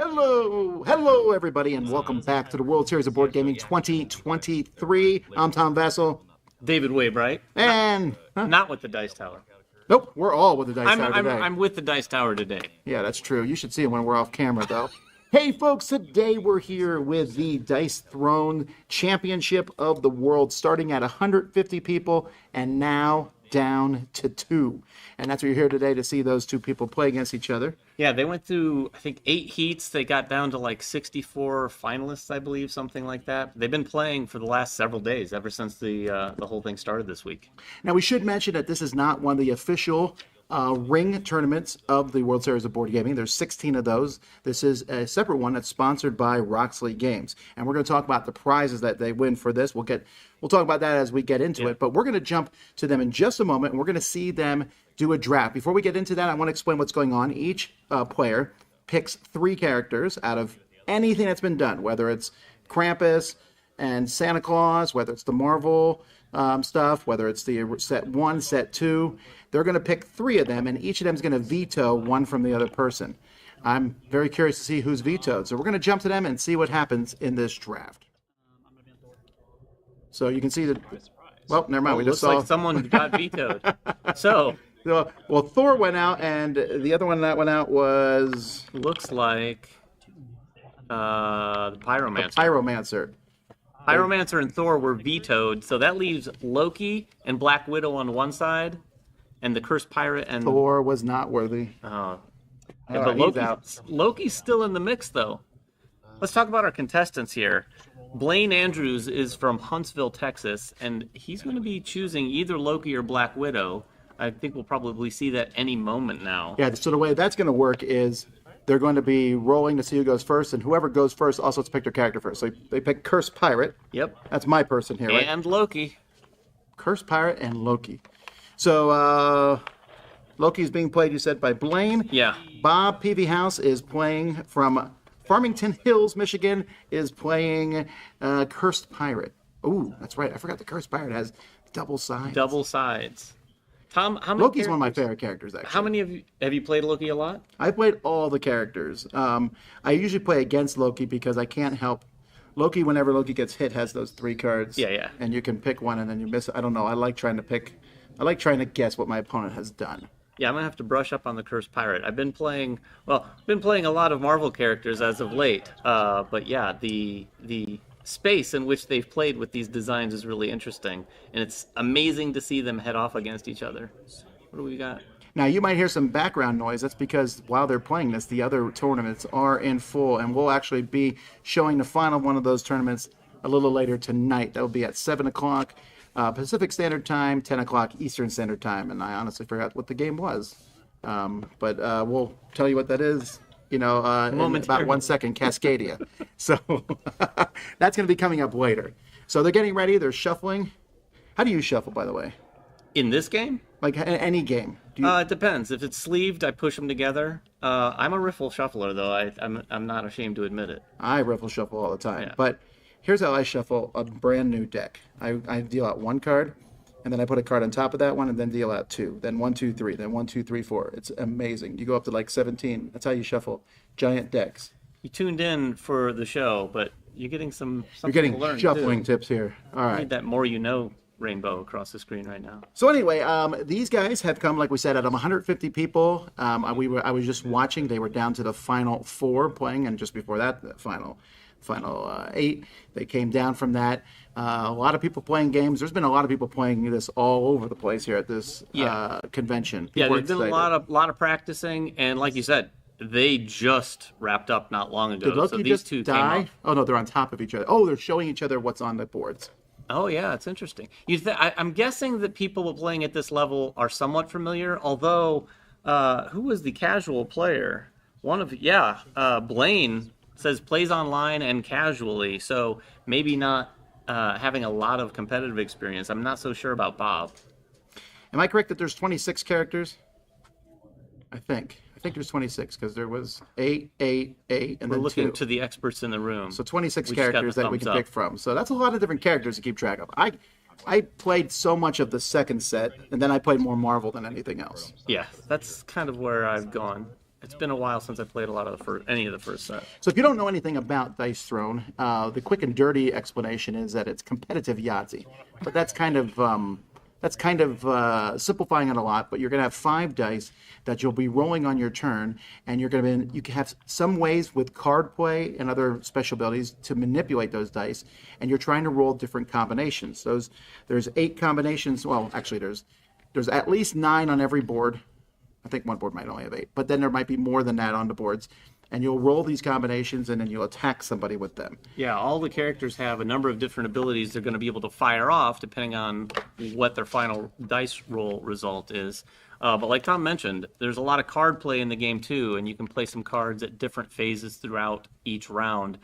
Hello, everybody, and welcome back to the World Series of Board Gaming 2023. I'm Tom Vessel, David Wabright. and Not with the Dice Tower. nope, we're all with the Dice Tower today. I'm with the Dice Tower today. Yeah, that's true. You should see it when we're off camera, though. Hey, folks, today we're here with the Dice Throne Championship of the World, starting at 150 people, and now down to 2. And that's what you're here today to see those two people play against each other. Yeah, they went through, I think, 8 heats. They got down to like 64 finalists, I believe, something like that. They've been playing for the last several days, ever since the whole thing started this week. Now, we should mention that this is not one of the official ring tournaments of the World Series of Board Gaming. There's 16 of those. This is a separate one that's sponsored by Roxley Games, and we're going to talk about the prizes that they win for this. We'll talk about that as we get into it, but we're going to jump to them in just a moment, and we're going to see them do a draft. Before we get into that, I want to explain what's going on. Each player picks 3 characters out of anything that's been done, whether it's Krampus and Santa Claus, whether it's the Marvel stuff, whether it's the set 1, set 2. They're going to pick 3 of them, and each of them is going to veto one from the other person. I'm very curious to see who's vetoed. So we're going to jump to them and see what happens in this draft. So you can see that. Well, never mind. We just looks saw like someone got vetoed. So well, Thor went out, and the other one that went out was looks like the Pyromancer. Pyromancer. Pyromancer and Thor were vetoed, so that leaves Loki and Black Widow on one side, and the Cursed Pirate and Thor was not worthy. Yeah, All but right, he's out. Loki's still in the mix, though. Let's talk about our contestants here. Blaine Andrews is from Huntsville, Texas, and he's going to be choosing either Loki or Black Widow. I think we'll probably see that any moment now. Yeah, so the way that's going to work is they're going to be rolling to see who goes first, and whoever goes first also has to pick their character first. So they pick Cursed Pirate. Yep. That's my person here, right? And Loki. Cursed Pirate and Loki. So Loki's being played, you said, by Blaine. Yeah. Bob Peavy House is playing from Farmington Hills, Michigan, is playing Cursed Pirate. Ooh, that's right. I forgot the Cursed Pirate has double sides. Double sides. Tom, how many Loki's one of my favorite characters, actually. How many have you played Loki a lot? I played all the characters. I usually play against Loki because I can't help. Loki, whenever Loki gets hit, has those 3 cards. Yeah. And you can pick one and then you miss it. I don't know. I like trying to guess what my opponent has done. Yeah, I'm going to have to brush up on the Cursed Pirate. I've been playing a lot of Marvel characters as of late. But yeah, the space in which they've played with these designs is really interesting. And it's amazing to see them head off against each other. What do we got? Now, you might hear some background noise. That's because while they're playing this, the other tournaments are in full. And we'll actually be showing the final one of those tournaments a little later tonight. That will be at 7 o'clock Pacific Standard Time, 10 o'clock Eastern Standard Time. And I honestly forgot what the game was. But we'll tell you what that is, in about 1 second, Cascadia. So that's going to be coming up later. So they're getting ready. They're shuffling. How do you shuffle, by the way? In this game? Like any game? It depends. If it's sleeved, I push them together. I'm a riffle shuffler, though. I'm not ashamed to admit it. I riffle shuffle all the time. Yeah. But here's how I shuffle a brand new deck. I deal out 1 card, and then I put a card on top of that one, and then deal out 2. Then 1, 2, 3. Then 1, 2, 3, 4. It's amazing. You go up to like 17. That's how you shuffle giant decks. You tuned in for the show, but you're getting something You're getting to learn, shuffling too. tips here. All I right. need that more you know rainbow across the screen right now. So anyway, these guys have come, like we said, out of 150 people. I was just watching. They were down to the final 4 playing, and just before that, the final 8. They came down from that. A lot of people playing games. There's been a lot of people playing this all over the place here at this convention. Yeah, People are there's been excited. a lot of practicing, and like you said, they just wrapped up not long ago. Did Loki so these just two die? came up. Oh no, they're on top of each other. Oh, they're showing each other what's on the boards. Oh yeah, it's interesting. I'm guessing that people playing at this level are somewhat familiar. Although, who was the casual player? Blaine says plays online and casually, so maybe not having a lot of competitive experience. I'm not so sure about Bob. Am I correct that there's 26 characters? I think there's 26 because there was 8, and We're then looking 2. to the experts in the room. So 26 We just got characters the that we thumbs can up. pick from. So that's a lot of different characters to keep track of. I played so much of the second set, and then I played more Marvel than anything else. Yeah, that's kind of where I've gone. It's been a while since I played a lot of any of the first set. So if you don't know anything about Dice Throne, the quick and dirty explanation is that it's competitive Yahtzee. But that's kind of simplifying it a lot. But you're going to have 5 dice that you'll be rolling on your turn, and you can have some ways with card play and other special abilities to manipulate those dice, and you're trying to roll different combinations. There's 8 combinations. Well, actually, there's at least 9 on every board. I think one board might only have 8, but then there might be more than that on the boards. And you'll roll these combinations, and then you'll attack somebody with them. Yeah, all the characters have a number of different abilities they're going to be able to fire off depending on what their final dice roll result is. But like Tom mentioned, there's a lot of card play in the game too, and you can play some cards at different phases throughout each round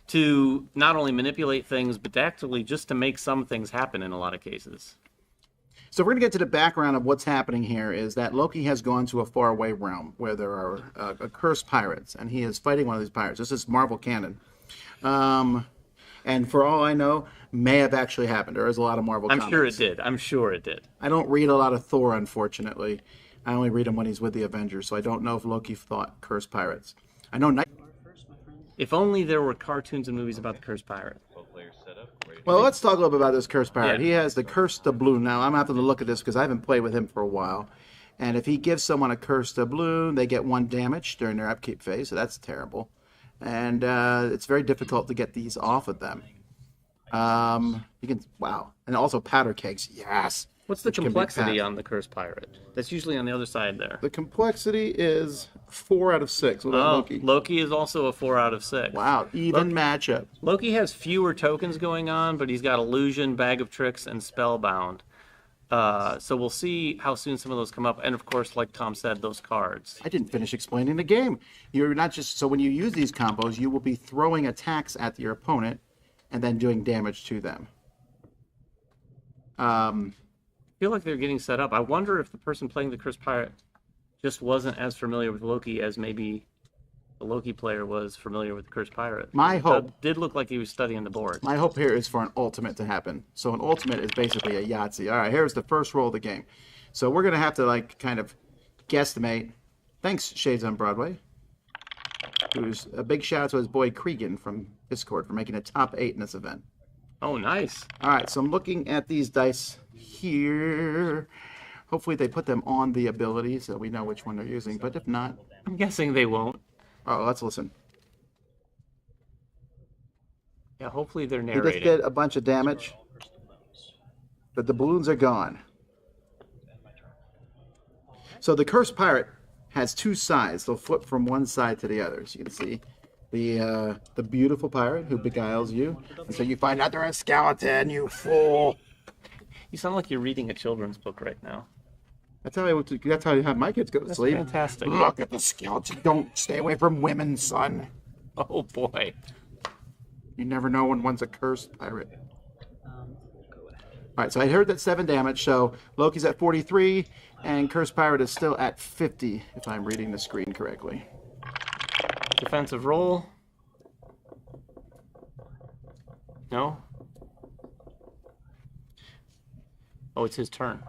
to not only manipulate things, but actually just to make some things happen in a lot of cases. So we're going to get to the background of what's happening here is that Loki has gone to a faraway realm where there are cursed pirates, and he is fighting one of these pirates. This is Marvel canon. And for all I know, may have actually happened. There is a lot of Marvel comics. I'm sure it did. I don't read a lot of Thor, unfortunately. I only read him when he's with the Avengers, so I don't know if Loki fought cursed pirates. I know If only there were cartoons and movies about the cursed pirate. Well, let's talk a little bit about this cursed pirate. Yeah. He has the Curse doubloon. Now, I'm having to look at this because I haven't played with him for a while. And if he gives someone a Curse doubloon, they get 1 damage during their upkeep phase, so that's terrible. And it's very difficult to get these off of them. Wow. And also powder kegs, yes. What's the complexity on the cursed pirate? That's usually on the other side there. The complexity is 4 out of 6. What about Loki? Loki is also a 4 out of 6. Wow, even matchup. Loki has fewer tokens going on, but he's got Illusion, Bag of Tricks, and Spellbound. So we'll see how soon some of those come up. And of course, like Tom said, those cards. I didn't finish explaining the game. You're not just so when you use these combos, you will be throwing attacks at your opponent and then doing damage to them. I feel like they're getting set up. I wonder if the person playing the Cursed Pirate just wasn't as familiar with Loki as maybe the Loki player was familiar with the Cursed Pirate. My hope It did look like he was studying the board. My hope here is for an ultimate to happen. So an ultimate is basically a Yahtzee. All right, here's the first roll of the game. So we're gonna have to kind of guesstimate. Thanks, Shades on Broadway. Who's a big shout out to his boy Cregan from Discord for making a top 8 in this event. Oh, nice. All right, so I'm looking at these dice here. Hopefully they put them on the ability so we know which one they're using. But if not, I'm guessing they won't. oh, let's listen. Yeah, hopefully they're He narrating. just did a bunch of damage, but the balloons are gone. So the Cursed Pirate has 2 sides. They'll flip from one side to the other. So you can see the beautiful pirate who beguiles you until you find out they're a skeleton, you fool. You sound like you're reading a children's book right now. That's how I have my kids go to sleep. Fantastic. Look at the skeleton. Don't stay away from women, son. Oh, boy. You never know when one's a cursed pirate. All right, so I heard that 7 damage. So Loki's at 43, and Cursed Pirate is still at 50, if I'm reading the screen correctly. Defensive roll. No? Oh, it's his turn.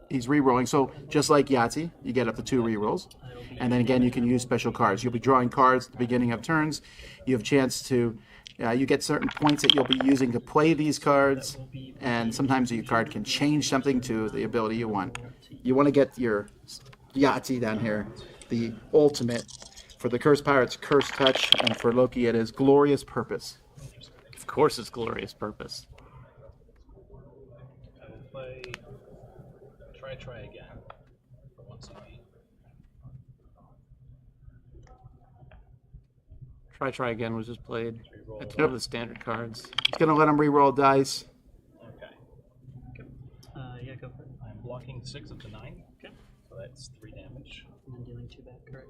He's re-rolling. So just like Yahtzee, you get up to 2 re-rolls. And then again, you can use special cards. You'll be drawing cards at the beginning of turns. You have a chance to, you get certain points that you'll be using to play these cards. And sometimes your card can change something to the ability you want. You want to get your Yahtzee down here, the ultimate. For the Cursed Pirate's Cursed Touch, and for Loki it is Glorious Purpose. Of course it's Glorious Purpose. I will play try again for 1 CD. Try Again was just played. That's one of the standard cards. He's going to let him re-roll dice. Okay. Yeah, go for it. I'm blocking 6 of the 9. Okay. So that's 3 damage. And then dealing 2 back, correct?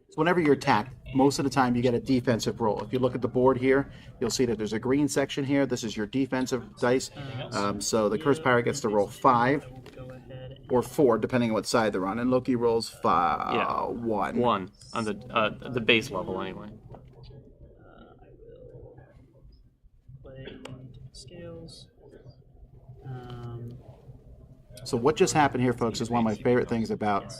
So whenever you're attacked, most of the time you get a defensive roll. If you look at the board here, you'll see that there's a green section here. This is your defensive dice. So the Cursed Pirate gets to roll 5 Go ahead. or 4, depending on what side they're on. And Loki rolls 5, Yeah. 1. 1 on the base level anyway. I will So what just happened here, folks, is one of my favorite things about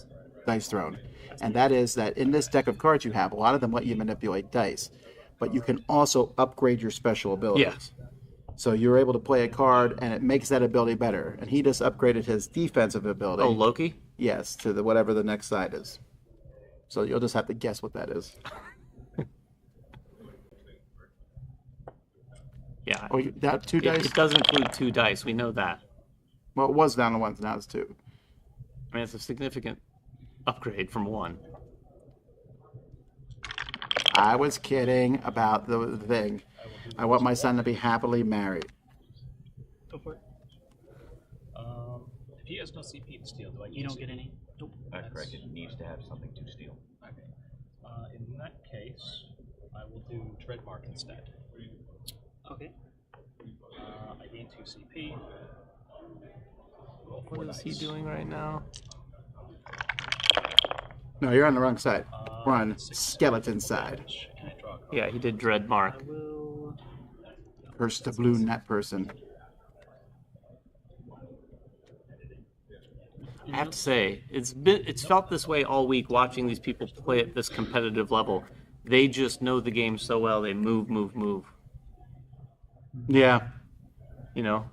Dice Throne, and that is that in this deck of cards you have, a lot of them let you manipulate dice, but you can also upgrade your special abilities. So you're able to play a card, and it makes that ability better. And he just upgraded his defensive ability. Oh, Loki? Yes, to the whatever the next side is. So you'll just have to guess what that is. Yeah. Oh, that 2 dice? It does include 2 dice. We know that. Well, it was down to 1, now it's 2. I mean, it's a significant upgrade from 1. I was kidding about the thing. I want my son to be happily married. Go for it. If he has no CP to steal, do I You don't get any. Nope. Correct. It needs to have something to steal. Okay. In that case, I will do Dreadmark instead. Okay. I gain 2 CP. Roll 4 What is he doing right now? No, you're on the wrong side. We're on skeleton side. Can I draw a card? Yeah, he did Dreadmark. I will. Curse the blue net person. I have to say, it's felt this way all week watching these people play at this competitive level. They just know the game so well. They move. Yeah. You know?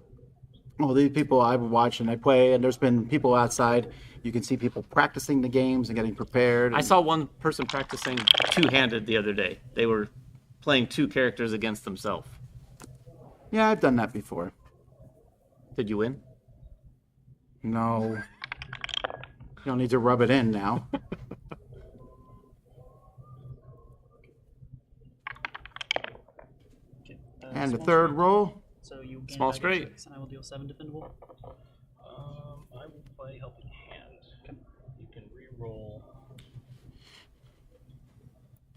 Well, these people I've watched and I play, and there's been people outside. You can see people practicing the games and getting prepared. I saw one person practicing two-handed the other day. They were playing 2 characters against themselves. Yeah, I've done that before. Did you win? No. You don't need to rub it in now. Okay. And the small third straight. roll. So you gain Small a bag of straight. tricks, and I will deal 7 defendable. I will play Helping Hand. You can re-roll.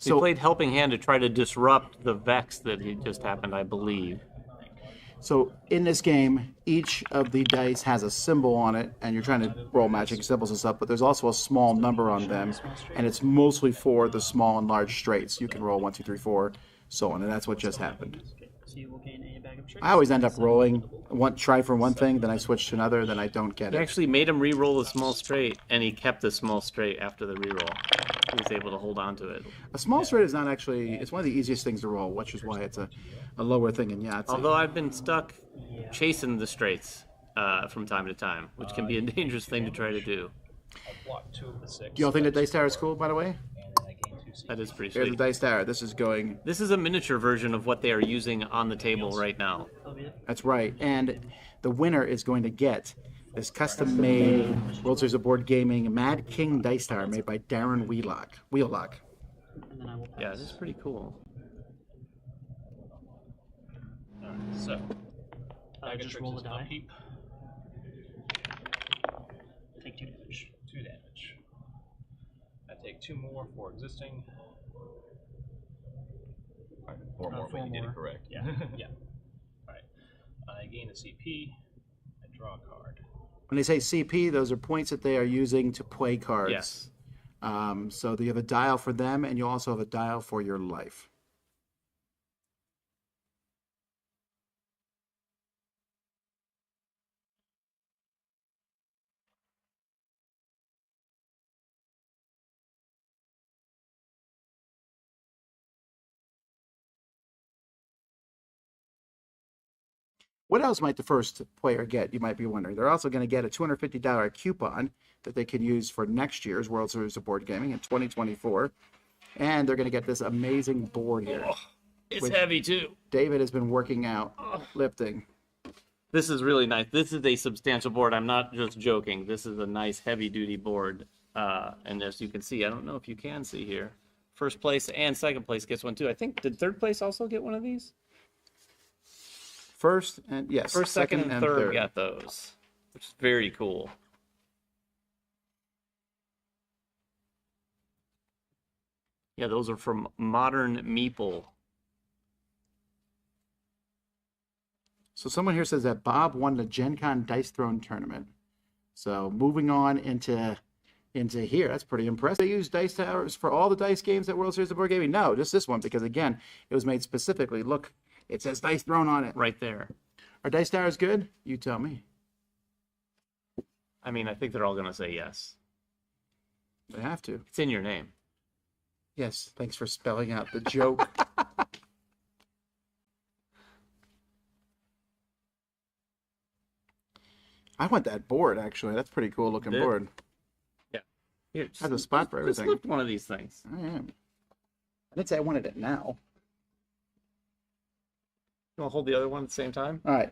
He played Helping Hand to try to disrupt the Vex that had just happened, I believe. So in this game, each of the dice has a symbol on it, and you're trying to roll matching symbols and stuff, but there's also a small number on them, and it's mostly for the small and large straights. You can roll 1, 2, 3, 4, so on, and that's what just happened. Okay. So you will gain a bag of tricks. I always end up 7 rolling, defendable. try for one thing, then I switch to another, then I don't get He it. actually made him re-roll a small straight, and he kept the small straight after the re-roll. He was able to hold on to it. A small straight is not actually, it's one of the easiest things to roll, which is why it's a lower thing in Yahtzee. Although I've been stuck chasing the straights from time to time, which can be a dangerous thing to try to do. I'll block 2 of the 6. Do y'all think the Dice Tower is cool, by the way? And then I gain 2 CP. That is pretty Here's the sweet. Dice Tower. This is going, This is a miniature version of what they are using on the table right now. That'll be it. that's right. And the winner is going to get this custom-made World Series of Board Gaming Mad King Dice Tower made by Darren Wheelock. And then I will pass. Yeah, this is pretty cool. Alright, so. Bag of just Tricks roll is the die. upkeep. Take 2 damage. 2 damage. I take 2 more for existing. Alright, 4 more, but 4 you did more. it correct. Yeah. Yeah. Alright. I gain a CP. I draw a card. When they say CP, those are points that they are using to play cards. Yes. So you have a dial for them, and you also have a dial for your life. What else might the first player get? You might be wondering. They're also going to get a $250 coupon that they can use for next year's World Series of Board Gaming in 2024. And they're going to get this amazing board here. It's Which- heavy too. David has been working out, lifting. This is really nice. This is a substantial board. I'm not just joking. This is a nice heavy-duty board. And as you can see, I don't know if you can see here, first place and second place gets one too. I think, did third place also get one of these? First and yes, First, second, and third got those, which is very cool. Yeah, those are from Modern Meeple. So someone here says that Bob won the Gen Con Dice Throne tournament. So moving on into here, that's pretty impressive. They use dice towers for all the dice games at World Series of Board Gaming? No, just this one, because again, it was made specifically. Look, it says Dice Throne on it. Right there. Are dice towers good? You tell me. I mean, I think they're all going to say yes. They have to. It's in your name. Yes, thanks for spelling out the joke. I want that board, actually. That's a pretty cool looking Did? board. Yeah. Here, just, Has a spot for just everything. lift one of these things. I am. I didn't say I wanted it now. You want to hold the other one at the same time? All right.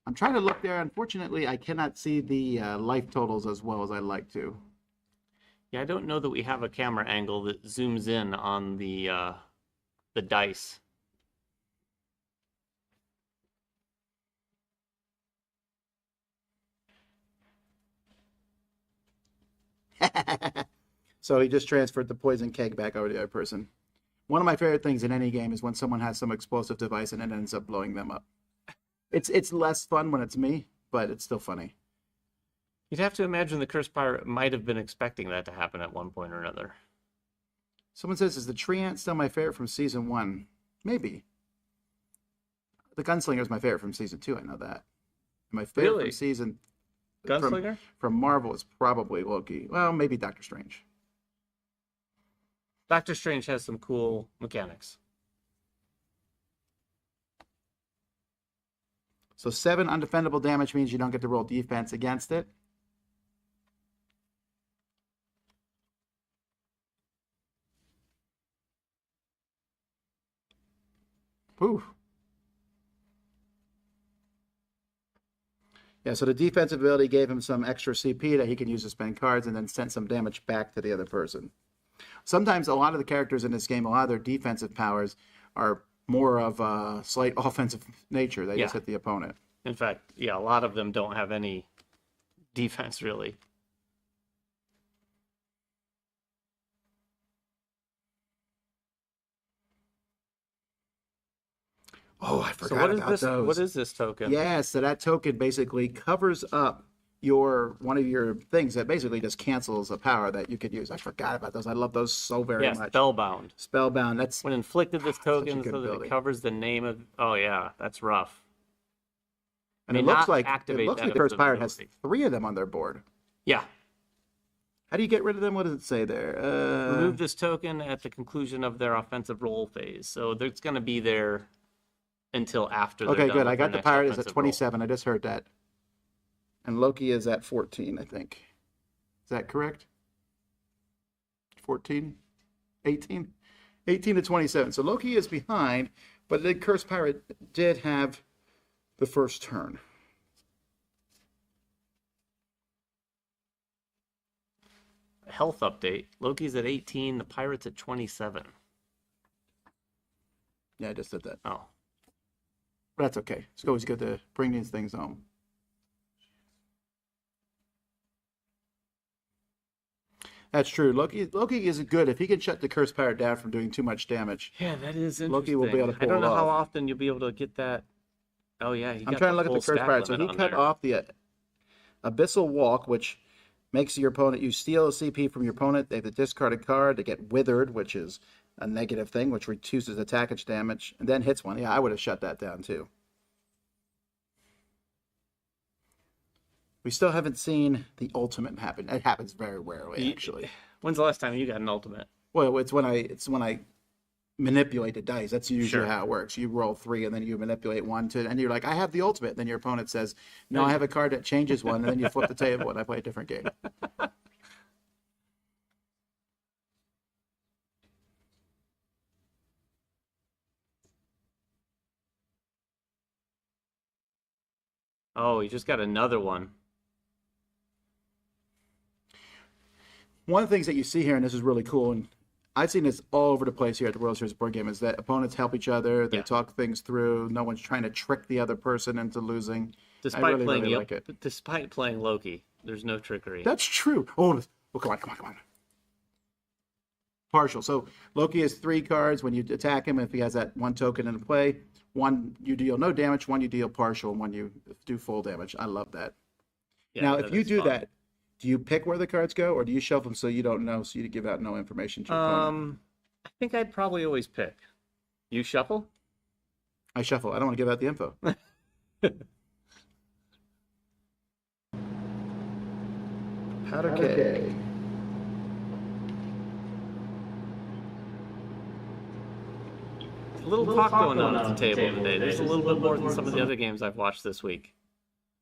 I'm trying to look there. Unfortunately, I cannot see the life totals as well as I'd like to. Yeah, I don't know that we have a camera angle that zooms in on the dice. So he just transferred the poison keg back over to the other person. One of my favorite things in any game is when someone has some explosive device and it ends up blowing them up. It's less fun when it's me, but it's still funny. You'd have to imagine the Cursed Pirate might have been expecting that to happen at one point or another. Someone says, is the tree ant still my favorite from season 1? Maybe. The gunslinger is my favorite from season 2. I know that. My favorite Really? from season Gunslinger? from Marvel is probably Loki. Well, maybe Doctor Strange. Doctor Strange has some cool mechanics. So 7 undefendable damage means you don't get to roll defense against it. Ooh. Yeah, so the defensive ability gave him some extra CP that he can use to spend cards and then send some damage back to the other person. Sometimes a lot of the characters in this game, a lot of their defensive powers are more of a slight offensive nature. They just Yeah. hit the opponent. In fact, yeah, a lot of them don't have any defense really. Oh, I So forgot what is about this? those. What is this token? Yeah, so that token basically covers up one of your things that basically just cancels a power that you could use. I forgot about those. I love those so very Yeah, much. spellbound. Spellbound. That's When inflicted, this such a token good so that ability. it covers the name of. Oh yeah, that's rough. and it May looks not like activate that the Cursed Pirate has ability. 3 of them on their board. Yeah. How do you get rid of them? What does it say there? Remove this token at the conclusion of their offensive roll phase. So it's going to be there until after. They're Okay, done good. with I got their the next pirate is at offensive roll. 27. I just heard that. And Loki is at 14, I think. Is that correct? 14? 18? 18 to 27. So Loki is behind, but the Cursed Pirate did have the first turn. Health update. Loki's at 18. The pirate's at 27. Yeah, I just did that. Oh. But that's okay. It's always good to bring these things home. That's true. Loki is good if he can shut the Cursed Pirate down from doing too much damage. Yeah, that is interesting. Loki will be able to I don't pull it know how off. often you'll be able to get that. Oh yeah, I'm trying to look at the Cursed Pirate. So he cut off the Abyssal Walk, which makes your opponent, you steal a CP from your opponent. They have to discard a card. They get withered, which is a negative thing, which reduces attackage damage, and then hits one. Yeah, I would have shut that down too. We still haven't seen the ultimate happen. It happens very rarely, actually. When's the last time you got an ultimate? Well, it's when I manipulate the dice. That's usually Sure. how it works. You roll 3 and then you manipulate 1 to, and you're like, I have the ultimate. Then your opponent says, no, I have a card that changes 1, and then you flip the table and I play a different game. Oh, you just got another one. One of the things that you see here, and this is really cool, and I've seen this all over the place here at the World Series board game, is that opponents help each other. They Yeah. talk things through. No one's trying to trick the other person into losing. Despite I really, playing really like it. Despite playing Loki, there's no trickery. That's true. Oh, come on. Partial. So Loki has 3 cards. When you attack him, if he has that 1 token in play, 1 you deal no damage, 1 you deal partial, and 1 you do full damage. I love that. Yeah, now, that if you is do fun. that, do you pick where the cards go, or do you shuffle them so you don't know, so you give out no information to your opponent? I think I'd probably always pick. You shuffle? I shuffle. I don't want to give out the info. Powder keg. A little talk going on at the table today. There's a little bit more than some of the other games I've watched this week.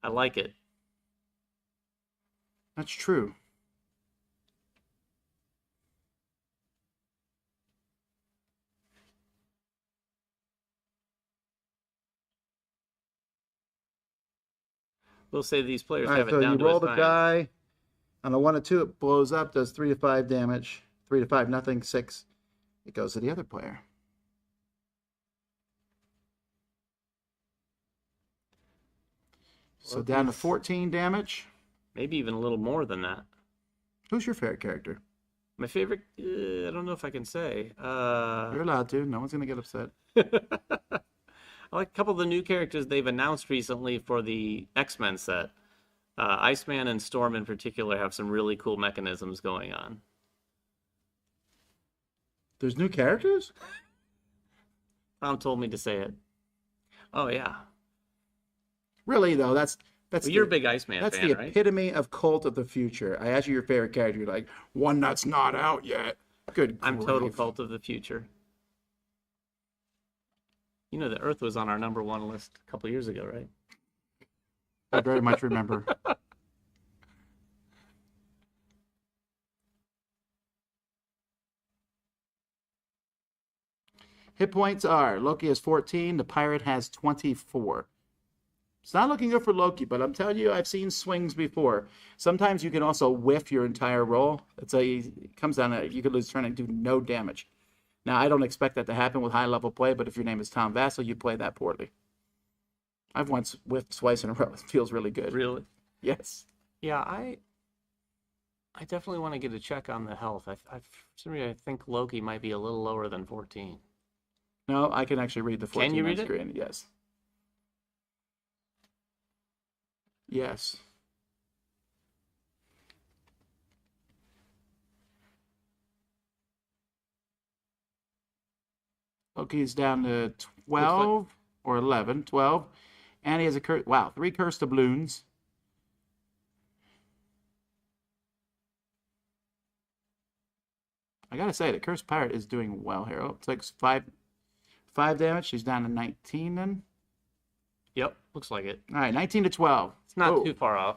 I like it. That's true. We'll say these players All right, have it so down you to roll a the science. die. On a 1 to 2, it blows up, does 3 to 5 damage. 3 to 5, nothing. 6, it goes to the other player. So down to 14 damage. Maybe even a little more than that. Who's your favorite character? My favorite, I don't know if I can say. You're allowed to. No one's going to get upset. I like a couple of the new characters they've announced recently for the X-Men set. Iceman and Storm in particular have some really cool mechanisms going on. There's new characters? Tom told me to say it. Oh, yeah. Really, though, that's Well, you're a big Iceman that's fan, the right? epitome of cult of the future. I ask you your favorite character, you're like, one that's not out yet. Good I'm total grief. cult of the future. You know, the Earth was on our #1 list a couple years ago, right? I very much remember. Hit points are Loki has 14, the pirate has 24. It's not looking good for Loki, but I'm telling you, I've seen swings before. Sometimes you can also whiff your entire roll. It comes down to you could lose turn and do no damage. Now, I don't expect that to happen with high-level play, but if your name is Tom Vassell, you play that poorly. I've once whiffed twice in a row. It feels really good. Really? Yes. Yeah, I definitely want to get a check on the health. For some reason, I think Loki might be a little lower than 14. No, I can actually read the 14 Can you on read it? screen. Yes. Yes. Loki's down to 12 or 11. 12. And he has a curse. Wow, 3 cursed doubloons. I gotta say, the cursed pirate is doing well here. Oh, it takes 5 damage. She's down to 19 then. Yep, looks like it. All right, 19 to 12. It's not Whoa. too far off.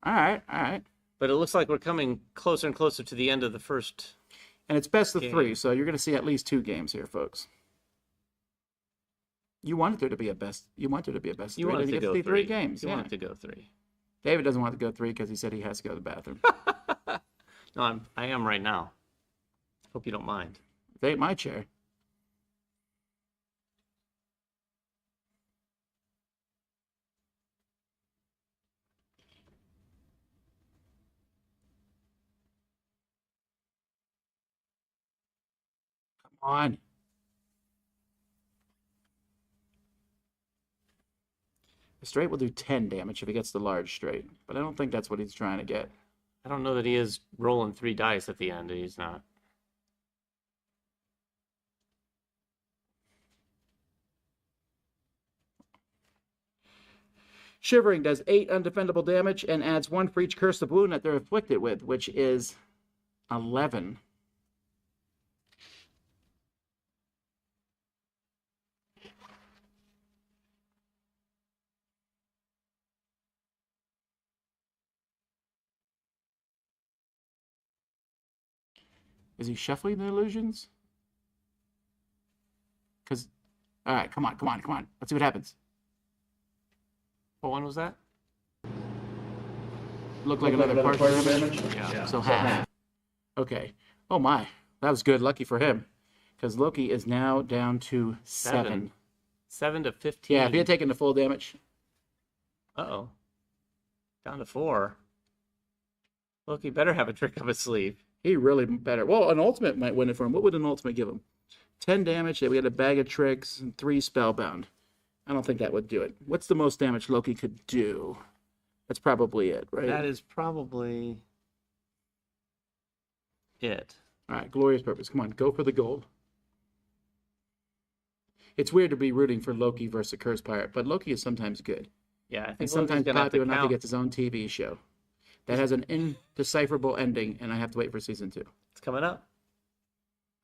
All right, all right. But it looks like we're coming closer and closer to the end of the first. And it's best of Game. 3, so you're gonna see at least 2 games here, folks. You wanted there to be a best. You wanted there to be a best of You 3. want Then it you to get go see 3 games. You Yeah. want it to go 3. David doesn't want to go 3 because he said he has to go to the bathroom. No, I am right now. Hope you don't mind. They ate my chair. Come on. The straight will do 10 damage if he gets the large straight, but I don't think that's what he's trying to get. I don't know that he is rolling 3 dice at the end. He's not. Shivering does 8 undefendable damage and adds 1 for each curse of wound that they're afflicted with, which is 11. Is he shuffling the illusions? Because, all right, come on. Let's see what happens. What one was that? Look like another partial damage. Yeah. So half. Okay. Oh my, that was good. Lucky for him, because Loki is now down to 7. 7 to 15. Yeah, if he had taken the full damage. Uh-oh. Down to 4. Loki better have a trick up his sleeve. He really better. Well, an ultimate might win it for him. What would an ultimate give him? 10 damage. We had a bag of tricks and 3 spellbound. I don't think that would do it. What's the most damage Loki could do? That's probably it, right? That is probably it. All right, glorious purpose. Come on, go for the gold. It's weird to be rooting for Loki versus a cursed pirate, but Loki is sometimes good. Yeah, I And think sometimes Loki's gonna have to popular enough to count. get his own TV show. that has an indecipherable ending, and I have to wait for season 2. It's coming up.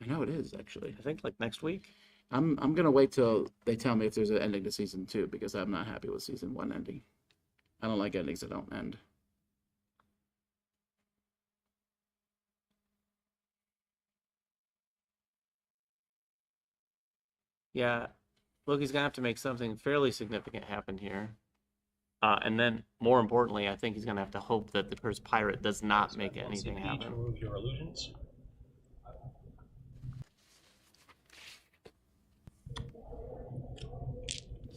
I know it is, actually. I think like next week. I'm gonna wait till they tell me if there's an ending to season 2 because I'm not happy with season 1 ending. I don't like endings that don't end. Yeah, Loki's gonna have to make something fairly significant happen here. And then, more importantly, I think he's gonna have to hope that the cursed pirate does not make anything happen. Remove your illusions.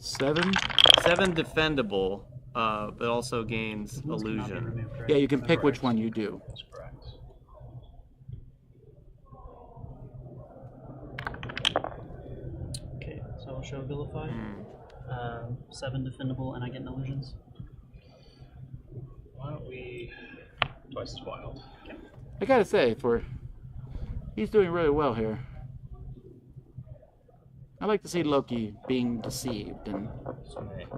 Seven? 7 defendable, but also gains Wounds cannot be illusion. removed, correct? Yeah, you can pick which one you do. That's correct. Okay, so I'll show Vilify. Hmm. 7 defendable, and I get no illusions. Why don't we twice as wild? I gotta say, he's doing really well here. I like to see Loki being deceived and So make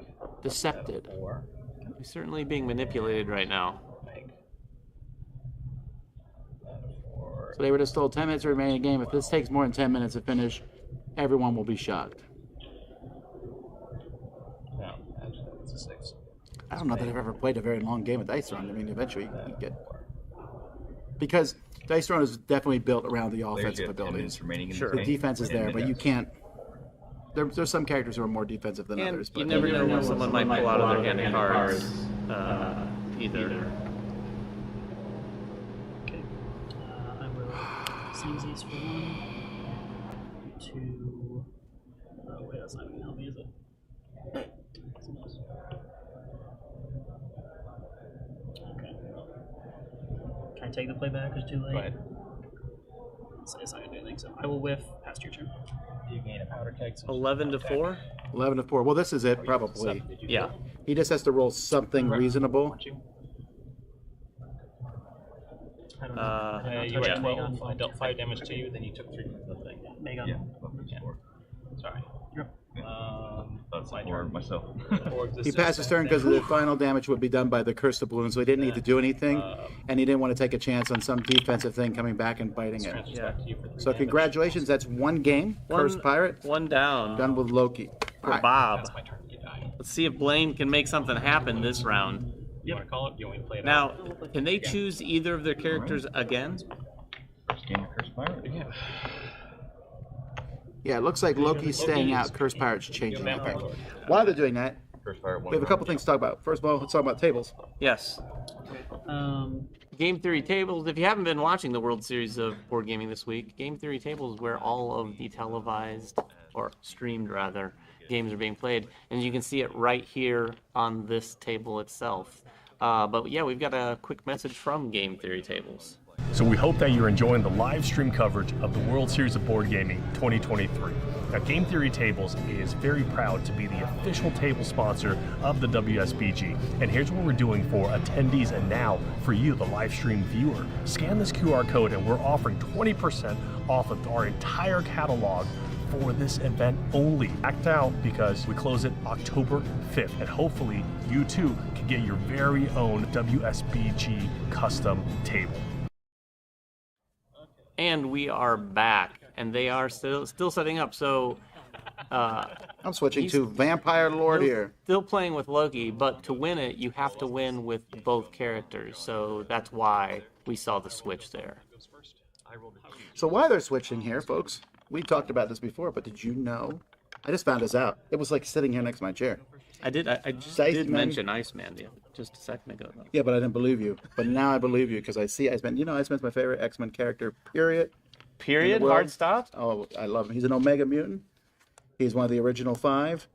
decepted. 4. He's certainly being manipulated right now. Make that 4. So they were just told 10 minutes remaining in the game. If this takes more than 10 minutes to finish, everyone will be shocked. No, actually that's a 6. I don't know that I've ever played a very long game of Dice Throne. I mean, eventually you get... Because Dice Throne is definitely built around the Players, you offensive have 10 minutes abilities. remaining in Sure. the The game. defense is 10 there, but you minutes. can't... There's some characters who are more defensive than And others. But you never know when someone might pull out of their hand cards, either. Okay. I will seize these for 1. 2. Oh, wait, that's not going to help me, is it? Okay. Can I take the playback? Or is it too late? Go ahead. It's not going to do anything, so I will whiff past your turn. You gain a powder keg. 11 to 4? 11 to 4. Well, this is it, probably. Yeah. He just has to roll something reasonable. Aren't you? I don't know. Uh, I did You not were touch at Megan. 12. I dealt 5 damage to you, then you took 3 from the thing. Megan. Yeah, well, that's 4. Sorry. Yep. That's My 4 turn. myself. 4 He existence, passed his turn because the final damage would be done by the Curse of Balloon, so he didn't need to do anything, and he didn't want to take a chance on some defensive thing coming back and biting it. transfers back to you for 3 So damage. congratulations, that's one game. Cursed Pirate, 1 down done with Loki. for Bob. That's my turn. You die. Let's see if Blaine can make something happen this round. You want to call it? You want me to play it Now, out? can they choose either of their characters again? First game of Cursed Pirate. Yeah. Yeah, it looks like Loki's staying out, Cursed Pirate's changing. Okay. While they're doing that, Cursed Pirate we have a couple things to talk about. First of all, let's talk about tables. Yes. Game Theory Tables. If you haven't been watching the World Series of Board Gaming this week, Game Theory Tables is where all of the televised, or streamed rather, games are being played. And you can see it right here on this table itself. But yeah, we've got a quick message from Game Theory Tables. So we hope that you're enjoying the live stream coverage of the World Series of Board Gaming 2023. Now, Game Theory Tables is very proud to be the official table sponsor of the WSBG. And here's what we're doing for attendees and now for you, the live stream viewer. Scan this QR code and we're offering 20% off of our entire catalog for this event only. Act out because we close it October 5th. And hopefully you too can get your very own WSBG custom table. And we are back, and they are still setting up. So I'm switching to Vampire Lord here. still playing with Loki, but to win it, you have to win with both characters. So that's why we saw the switch there. So while they're switching here, folks, we talked about this before, but did you know? I just found this out. It was like sitting here next to my chair. I just Iceman. did mention Iceman just a second ago. Though. Yeah, but I didn't believe you. But now I believe you because I see Iceman. You know, Iceman's my favorite X-Men character, period. Period. In the world. Hard stop. Oh, I love him. He's an Omega mutant. He's one of the original 5.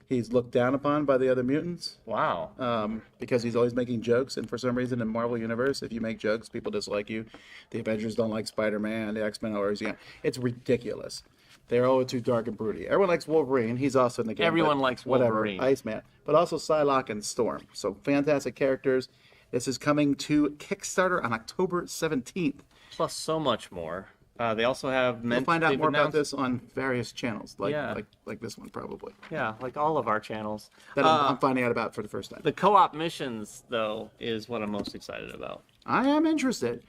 He's looked down upon by the other mutants Wow. because he's always making jokes. And for some reason in Marvel Universe, if you make jokes, people dislike you. The Avengers don't like Spider-Man. The X-Men always, it's ridiculous. They're all too dark and broody. Everyone likes Wolverine. He's also in the game. Everyone but likes whatever. Wolverine. Iceman. But also Psylocke and Storm. So fantastic characters. This is coming to Kickstarter on October 17th. Plus so much more. They also have We'll find out they've more about announced- this on various channels, like Yeah. like this one probably. Yeah, like all of our channels. That I'm finding out about for the first time. The co-op missions, though, is what I'm most excited about. I am interested.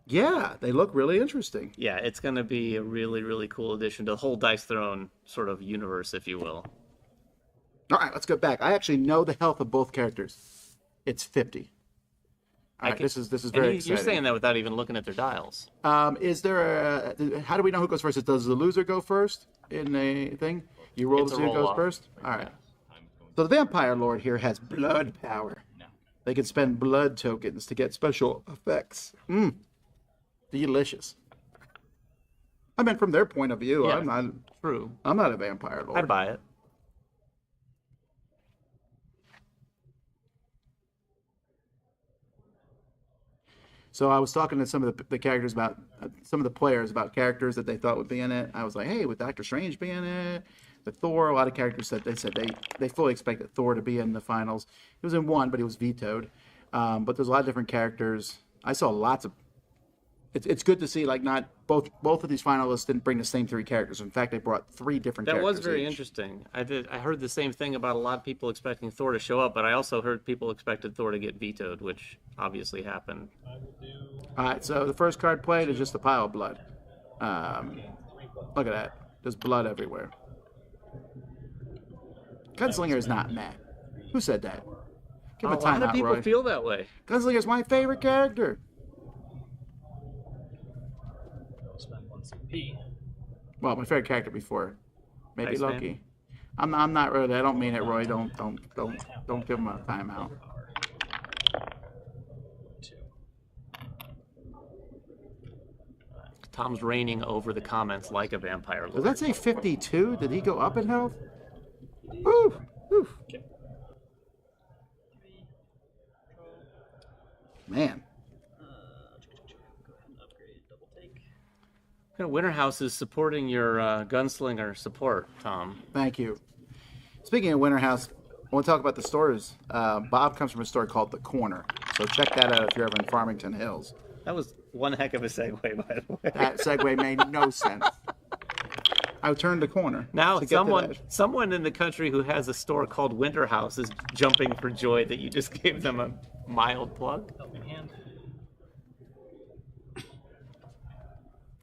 Yeah, they look really interesting. Yeah, it's going to be a really, really cool addition to the whole Dice Throne sort of universe, if you will. All right, let's go back. I actually know the health of both characters. It's 50. All right, this is And very you're exciting. saying that without even looking at their dials. Is there how do we know who goes first? Does the loser go first in a thing? You roll It's to a see who goes roll-off. first? All right. So the Vampire Lord here has blood power. They can spend blood tokens to get special effects. Delicious. I meant from their point of view. Yeah. I'm True. not a Vampire Lord. I'd buy it. So I was talking to some of the characters about some of the players about characters that they thought would be in it. I was like, hey, would Doctor Strange be in it? With Thor, a lot of characters said they fully expected Thor to be in the finals. He was in one, but he was vetoed. But there's a lot of different characters. I saw lots of. It's good to see like not both of these finalists didn't bring the same three characters. In fact, they brought three different. That characters was very each. interesting. I heard the same thing about a lot of people expecting Thor to show up, but I also heard people expected Thor to get vetoed, which obviously happened. All right, so the first card played is just a pile of blood. Look at that. There's blood everywhere. Gunslinger is not mad. Who said that? Give him A a time lot of out, people Roy. feel that way. Gunslinger is my favorite character. I'll spend 1 CP. Well, my favorite character before. Maybe Iceman? Loki. I'm not really. I don't mean it, Roy. Don't give him a timeout. 2. Tom's reigning over the comments like a vampire Does lord. that say 52? Did he go up in health? Ooh, ooh. Man. Upgrade, double take. Winter House is supporting your gunslinger support, Tom. Thank you. Speaking of Winter House, I want to talk about the stores. Bob comes from a store called The Corner, so check that out if you're ever in Farmington Hills. That was one heck of a segue, by the way. That segue made no sense. I turned the corner. Now to get to that. someone in the country who has a store called Winter House is jumping for joy that you just gave them a mild plug. Helping hand.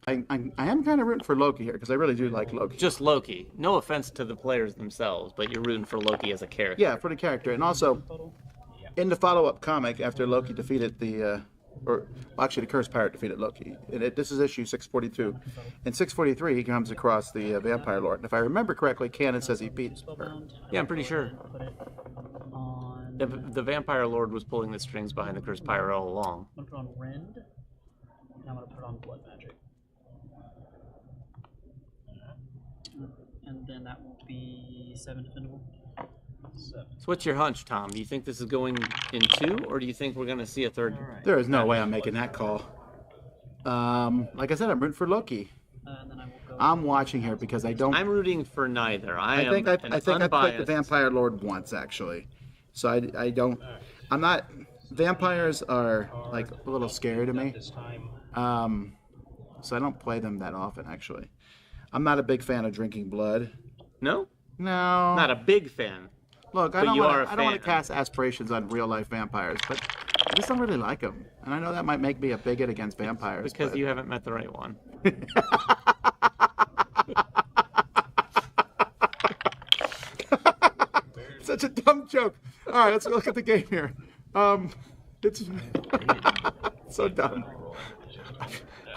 I am kind of rooting for Loki here because I really do like Loki. Just Loki. No offense to the players themselves, but you're rooting for Loki as a character. Yeah, for the character, and also in the follow-up comic after Loki defeated actually the Cursed Pirate defeated Loki. This is issue 642. In 643, he comes across the Vampire Lord, and if I remember correctly, canon says he beat her. Spellbound. Yeah, I'm pretty sure. Put it on. The Vampire Lord was pulling the strings behind the Cursed Pirate all along. I'm gonna put on Rend. And I'm gonna put on Blood Magic. And then that will be 7 defendable. 7. So what's your hunch, Tom? Do you think this is going in 2, or do you think we're going to see a third? There is no way I'm making that call. Like I said, I'm rooting for Loki. And then I will go. I'm watching here because I don't. I'm rooting for neither. I I think am I played the unbiased. Vampire Lord once actually, so I don't. I'm not. Vampires are like a little scary to me. This time. So I don't play them that often actually. I'm not a big fan of drinking blood. No? No. Not a big fan. Look, I but don't you want are a to. I don't want to fan. cast aspirations on real life vampires, but I just don't really like them. And I know that might make me a bigot against vampires. Because but- you haven't met the right one. Such a dumb joke. All right, let's look at the game here. It's so dumb.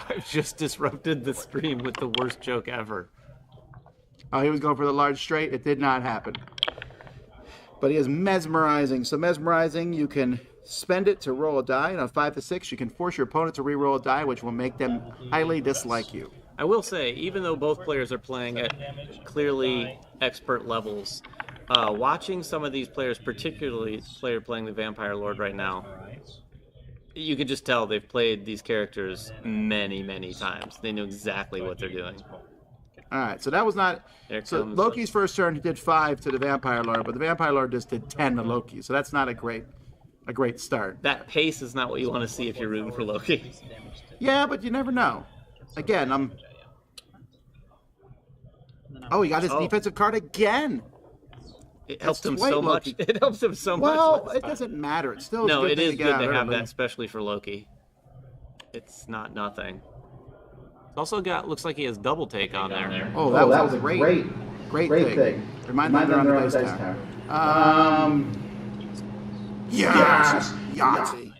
I've just disrupted the stream with the worst joke ever. Oh, he was going for the large straight. It did not happen. But he is mesmerizing. So mesmerizing, you can spend it to roll a die. And on 5 to 6, you can force your opponent to re-roll a die, which will make them highly dislike you. I will say, even though both players are playing at clearly expert levels, watching some of these players, particularly player playing the Vampire Lord right now, you can just tell they've played these characters many, many times. They know exactly what they're doing. All right, so that was not. There So comes- Loki's first turn, he did 5 to the Vampire Lord, but the Vampire Lord just did 10 to Loki. So that's not a great start. That pace is not what you want to see if you're rooting for Loki. Damage to Yeah, but you never know. Again, I'm. And then I Oh, he got his Oh. defensive card again. It helps That's him the way, so much. Loki. It helps him so Well, much. it doesn't matter. It's still No, a good it thing is to get good out to have early. that, especially for Loki. It's not nothing. Also got looks like he has double take on there. Oh, that was a great thing. Remind them they're on the dice tower. Yes! Yahtzee.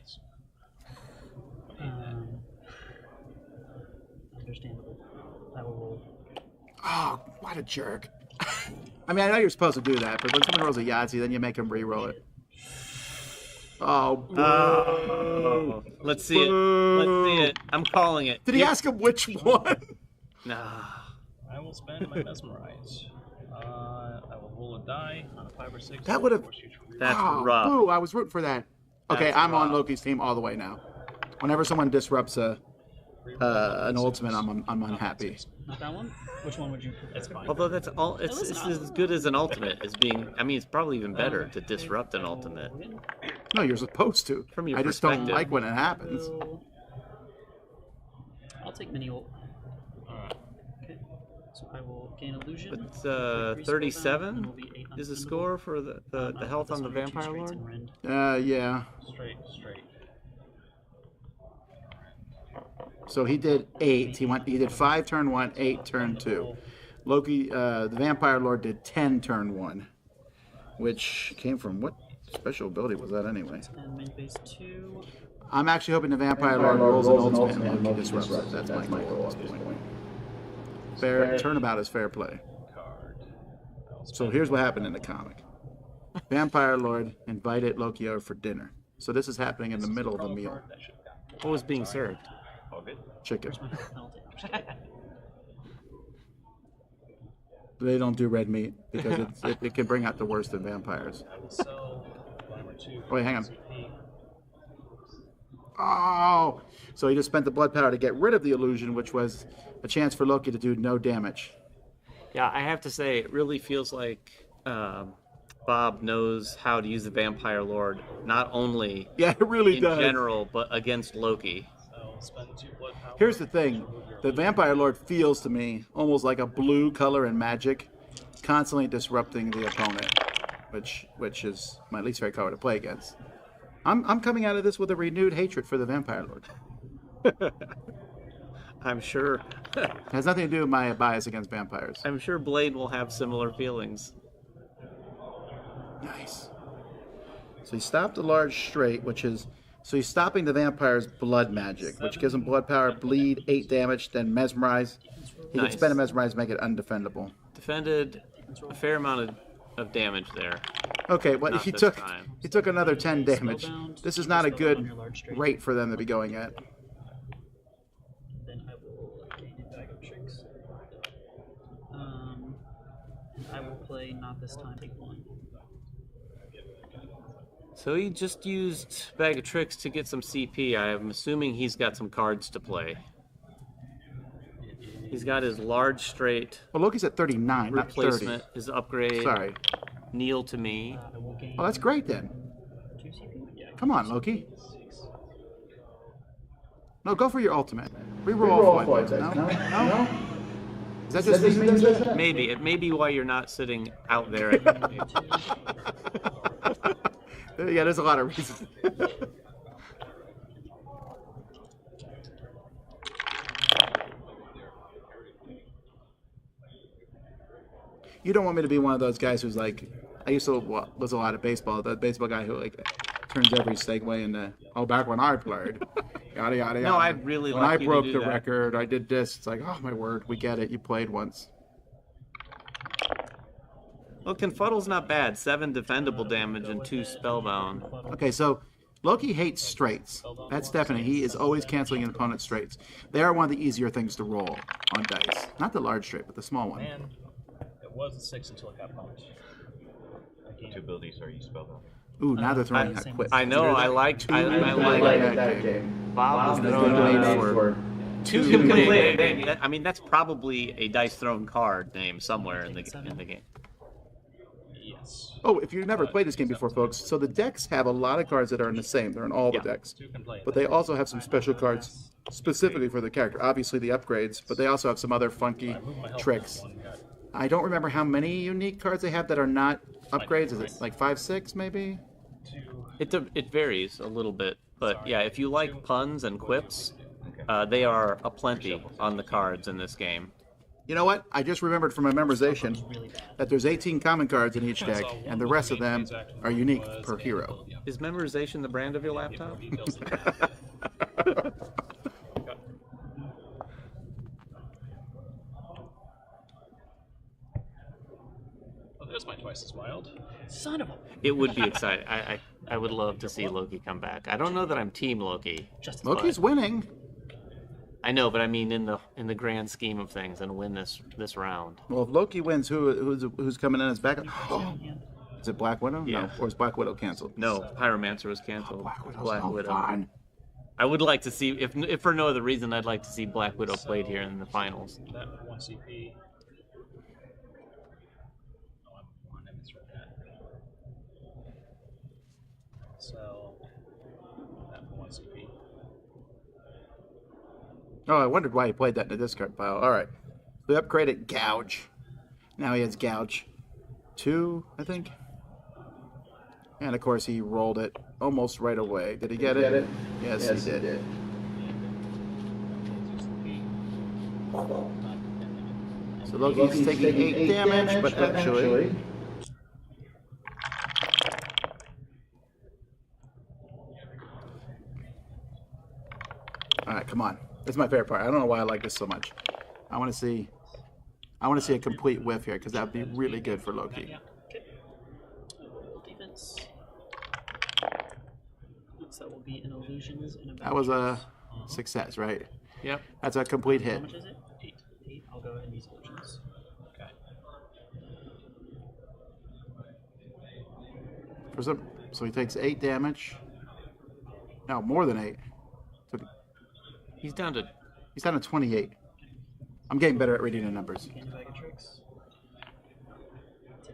Understandable. I will roll. Oh, what a jerk. I mean, I know you're supposed to do that, but when someone rolls a Yahtzee, then you make them re-roll it. Oh, boo. Oh, let's see it. Let's see it. I'm calling it. Did he ask him which one? Nah. I will spend my mesmerize. I will roll a die on a 5 or 6. That would've- Force you to re- That's Oh, rough. boo, I was rooting for that. Okay, That's I'm on rough. Loki's team all the way now. Whenever someone disrupts an ultimate, I'm unhappy. Not that one? Which one would you prefer? That's fine. Although that's all, it's as good as an ultimate as being. I mean, it's probably even better to disrupt an ultimate. No, you're supposed to. From your I just don't perspective. like when it happens. So, I'll take mini ult. Okay. So I will gain illusion. But increase spellbound, and 37 will be 8 is the unspendable. score for the health This on the one are two Vampire straights Lord. and rend. Yeah. Straight. So he did 8. He did 5 turn 1, 8 turn 2. Loki, the Vampire Lord, did 10 turn 1, which came from what special ability was that anyway? And main phase 2. I'm actually hoping the Vampire Lord rolls an ultimate and Loki disrupts it. That's my goal at this point. Fair turnabout is fair play. Card. So here's what happened in the comic. Vampire Lord invited Loki over for dinner. So this is happening in the middle of a meal. What was being served? All good. Chicken. Penalty. They don't do red meat because it can bring out the worst in vampires. I will sell 5 or 2. Wait, hang on. CP. Oh! So he just spent the blood powder to get rid of the illusion, which was a chance for Loki to do no damage. Yeah, I have to say, it really feels like Bob knows how to use the Vampire Lord, not only Yeah, it really in does. general, but against Loki. I'll spend 2 blood power. Here's the thing. The Vampire Lord feels to me almost like a blue color in Magic, constantly disrupting the opponent, which is my least favorite color to play against. I'm coming out of this with a renewed hatred for the Vampire Lord. I'm sure. It has nothing to do with my bias against vampires. I'm sure Blade will have similar feelings. Nice. So he stopped a large straight, so he's stopping the vampire's blood magic, which gives him blood power, bleed, 8 damage, then mesmerize. He can Nice. spend a mesmerize, make it undefendable. Defended a fair amount of damage there. Okay, well Not he this took time. another 10 damage. Spellbound, This is keep not a spellbound on good your large straight. rate for them to be going at. Then I will gain a bag of tricks. And I will play not this time, take 1. So he just used Bag of Tricks to get some CP. I'm assuming he's got some cards to play. He's got his large straight Well, Loki's at 39, not 30. replacement, his upgrade. Sorry. Kneel to me. I will gain Oh, that's great then. 2 CP. Yeah. Come on, Loki. No, go for your ultimate. Reroll all 4 points. No? No? Is that just me? Maybe. It may be why you're not sitting out there at the game. Yeah, there's a lot of reasons. You don't want me to be one of those guys who's like, I used to listen a lot of baseball. The baseball guy who like turns every segue into, oh, back when I played, yada yada yada. No, I'd really when like I you to broke do the that. record, I did this. It's like, oh my word, we get it. You played once. Well, Confuddle's not bad. 7 defendable damage and 2 spellbound. Okay, so Loki hates straights. That's definite. He is always canceling an opponent's straights. They are one of the easier things to roll on dice. Not the large straight, but the small one. Man, it was a 6 until it got punished. 2 abilities are you spellbound. Ooh, now they're throwing that quit. I know. I like that game. Bob was It's throwing been those made for 2 complete. I mean, that's probably a dice thrown card name somewhere in the game. Yes. defense. Oh, if you've never played this game before, folks, so the decks have a lot of cards that are in the same. They're in all the decks. Two can play. But they also have some special cards specifically for the character. Obviously the upgrades, but they also have some other funky tricks. I don't remember how many unique cards they have that are not upgrades. Is it like 5, 6 maybe? It varies a little bit, but yeah, if you like puns and quips, they are aplenty on the cards in this game. You know what? I just remembered from my memorization Really bad. that there's 18 common cards in each deck, and the rest of them are unique per hero. Is memorization the brand of your laptop? Oh, there's my twice as wild. Son of a. It would be exciting. I would love to see Loki come back. I don't know that I'm Team Loki. Just Loki's winning. I know, but I mean in the grand scheme of things, and win this round. Well, if Loki wins, who's coming in as backup? Oh, is it Black Widow? Yeah. No, or is Black Widow canceled? No, Pyromancer was canceled. Black Widow's fun. I would like to see, if for no other reason, I'd like to see Black Widow played here in the finals. That 1 CP. Oh, I misread that. So that 1 CP. Oh, I wondered why he played that in the discard pile. All right. We upgraded Gouge. Now he has Gouge 2, I think. And, of course, he rolled it almost right away. Did he get it? Yes, he did. So Loki's taking 8 damage, but actually... All right, come on. This is my favorite part. I don't know why I like this so much. I want to see a complete whiff here because that would be really good for Loki. Yeah. Okay. Defense. So that will be an illusions and a. That was a success, right? Yep. That's a complete How hit. much is it? 8. 8. I'll go ahead and use illusions. Okay. So he takes 8 damage. No, more than 8. He's down to. He's down to 28. I'm getting better at reading the numbers. Can you bag of tricks?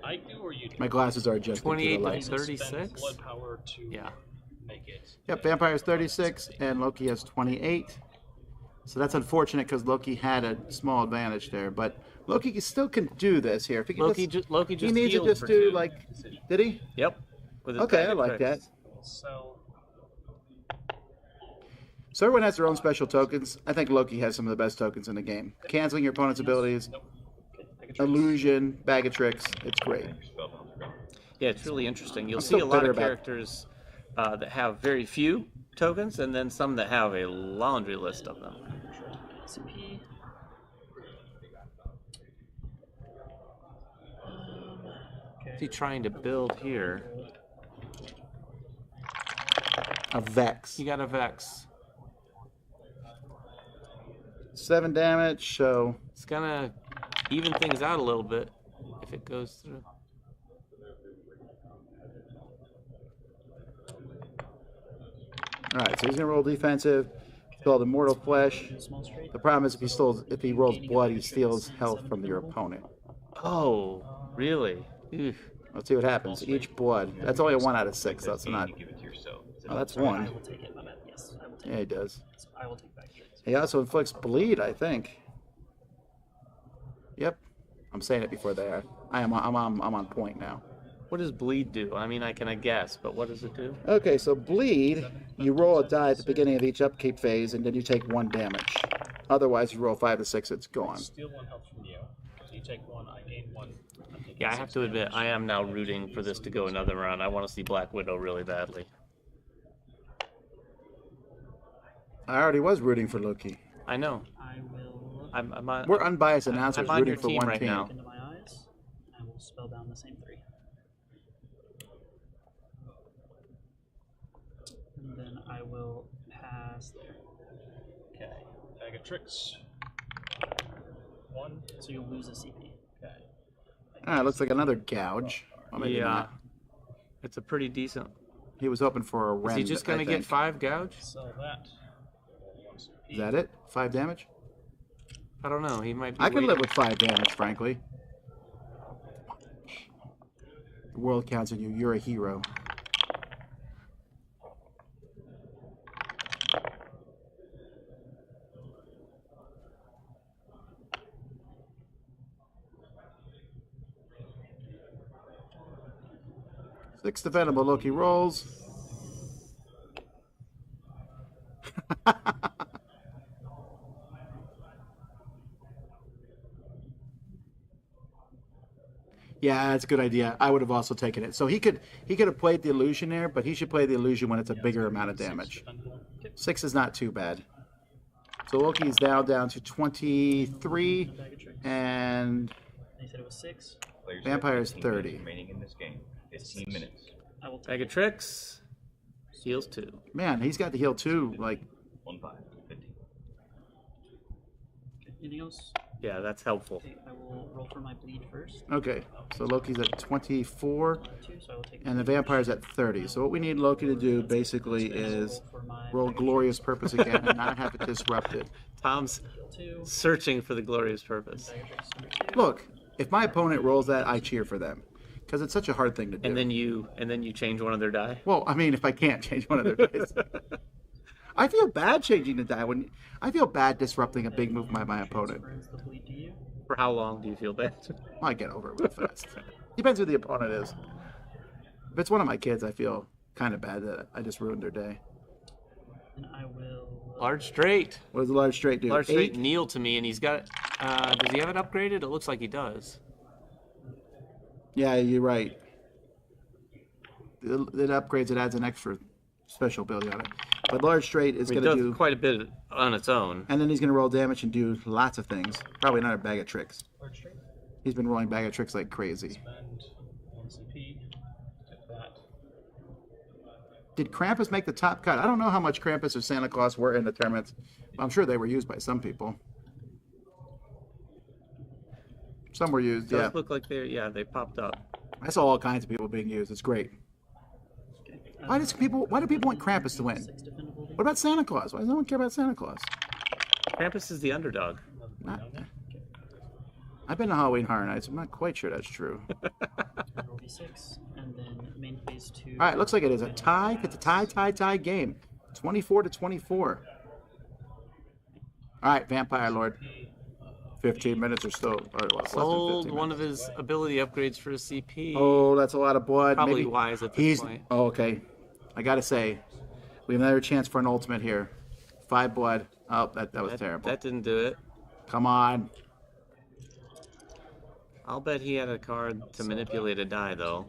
I do or you do? My glasses are adjusted to the 28 to light. 36? Blood power to Yeah. make it. Yep, Vampire's 36 and Loki has 28. So that's unfortunate because Loki had a small advantage there, but Loki still can do this here. If he can Loki just, Loki he just needs to healed just for do 2. like, did he? Yep. With his Okay, bag I of like that. tricks. So So everyone has their own special tokens. I think Loki has some of the best tokens in the game. Canceling your opponent's abilities, illusion, bag of tricks. It's great. Yeah, it's really interesting. You'll I'm see still a lot bitter of about- characters that have very few tokens, and then some that have a laundry list of them. CP. What's he trying to build here? A Vex. He got a Vex. 7 damage, so It's gonna even things out a little bit if it goes through. alright, so he's gonna roll defensive. It's called Immortal Flesh. Small straight. The problem is if he rolls blood, he steals health from your opponent. Oh, really? Oof. Let's see what happens. Each blood. That's only a 1 out of 6, so that's not. You give it to yourself. Oh, that's I 1. will take it. My bad. Yes, I will take Yeah, he it. does. So I will take bag of tricks. He also inflicts bleed, I think. Yep. I'm saying it before they are. I'm on point now. What does bleed do? I mean, I guess, but what does it do? Okay, so bleed, you roll a die at the beginning of each upkeep phase, and then you take 1 damage. Otherwise, you roll 5 to 6, it's gone. steal 1 health from you. You take 1, I gain 1. I'm taking Yeah, I have 6 to admit, damage. I am now rooting for this to go another round. I want to see Black Widow really badly. I already was rooting for Loki. I know. I will I'm on. We're unbiased announcers I'm on rooting your for team one right team. now. look into my eyes. I will spell down the same 3. And then I will pass there. Okay. Bag of tricks. 1. So you'll lose a CP. Okay. Ah, looks like another gouge. Well, maybe Yeah. not. It's a pretty decent. He was hoping for a Is rend. he just gonna I get think. 5 gouge? Sell that. 1 CP. Is that it? 5 damage? I don't know. He might be. I can waiting. live with 5 damage, frankly. world counts on you. You're a hero. Six defendable. Loki rolls. Yeah, that's a good idea. I would have also taken it. So he could have played the illusion there, but he should play the illusion when it's a bigger amount of damage. 6 is not too bad. So Loki is now down to 23, and They said it was 6. Players Vampire have is 15 minutes 30. remaining in this game. 15 minutes. I will take Bag of it. tricks. Heals 2. man, he's got the heal too. Like, 1-5. 15. Anything else? Yeah, that's helpful. Okay, I will roll for my bleed first. okay, so Loki's at 24, 2, so I will take and the vampire's at 30. So what we need Loki to do basically is roll for my roll glorious purpose again and not have it disrupted. Tom's 2. searching for the glorious purpose. Bag of tricks number 2. Look, if my opponent rolls that, I cheer for them because it's such a hard thing to do. And then you change one of their die. Well, I mean, if I can't change one of their dice. I feel bad changing the die when I feel bad disrupting a big move by my opponent. Transfers the bleed to you. For how long do you feel bad? I get over it real fast. Depends who the opponent is. If it's one of my kids, I feel kind of bad that I just ruined their day. And I will. Large straight. What does the large straight do? Large straight 8? kneel to me, and he's got. Does he have it upgraded? It looks like he does. Yeah, you're right. It upgrades. It adds an extra special ability on it. But large straight is I going mean, to it does do, quite a bit on its own. and then he's going to roll damage and do lots of things. Probably another bag of tricks. Large straight. He's been rolling bag of tricks like crazy. Spend 1 CP. Take that. Did Krampus make the top cut? I don't know how much Krampus or Santa Claus were in the tournaments. I'm sure they were used by some people. Some were used, Does yeah. look like they popped up. I saw all kinds of people being used. It's great. Okay. Why do people want Krampus to win? 6 defendable. What about Santa Claus? Why does no one care about Santa Claus? Krampus is the underdog. Not, I've been to Halloween Horror Nights. I'm not quite sure that's true. Roll d6, and then main phase 2. All right, looks like it is a tie. It's a tie game. 24 to 24. All right, Vampire Lord. 15 minutes or so. Or less than Sold 15 one of minutes. his ability upgrades for a CP. Oh, that's a lot of blood. Probably Maybe wise at this he's. point. Oh, okay. I gotta say, we have another chance for an ultimate here. 5 blood. Oh, that was terrible. That didn't do it. Come on. I'll bet he had a card to manipulate a die, though.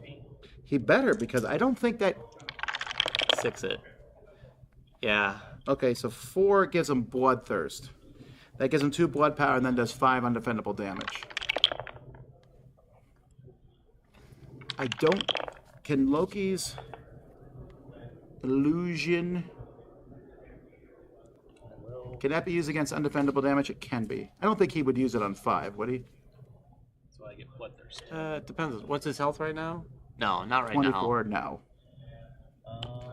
He better because I don't think that. 6 it. Yeah. Okay, so 4 gives him bloodthirst. That gives him 2 blood power and then does 5 undefendable damage. I don't. Can Loki's illusion. Can that be used against undefendable damage? It can be. I don't think he would use it on 5, would he? So I get bloodthirst. It depends. What's his health right now? No, not right 24, no.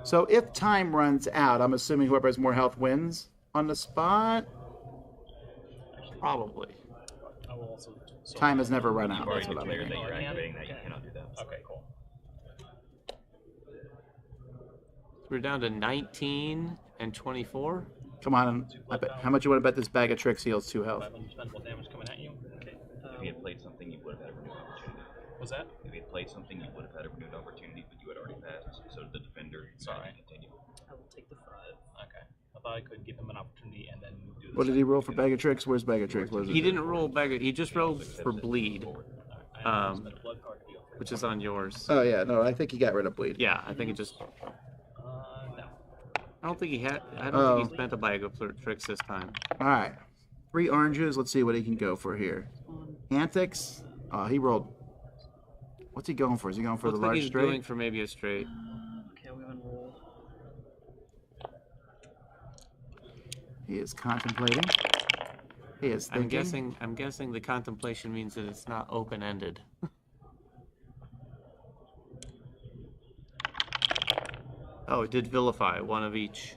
So if time runs out, I'm assuming whoever has more health wins on the spot. now. Probably. I will also. So Time has never run out. You've already That's what I'm declared that hearing. you're Oh, I activating can't? that. You cannot do that. Okay, cool. We're down to 19 and 24. Come on, how much you want to bet this bag of tricks heals 2 health? 5 unspendable damage coming at you. Okay. If you had played something, you would have had a renewed opportunity. Was that? If you had played something, you would have had a renewed opportunity, but you had already passed. So did the defender. Sorry. Continue. I will take the 5. Okay. I thought I could give him an opportunity and then do this. What did he roll for bag of tricks? Where's bag of tricks? What is it? He didn't roll back. He just rolled for bleed, I spent a blood card to go for which is on yours. Oh yeah, no, I think he got rid of bleed. Yeah, I think it just. no. I don't think he had. I don't Oh. think he spent a bag of tricks this time. All right, 3 oranges. Let's see what he can go for here. Antics. Oh, he rolled. What's he going for? Is he going for Looks the like large he's straight? going for maybe a straight. Okay, we haven't rolled. He is contemplating. He is thinking. I'm guessing the contemplation means that it's not open ended. Oh, it did vilify one of each.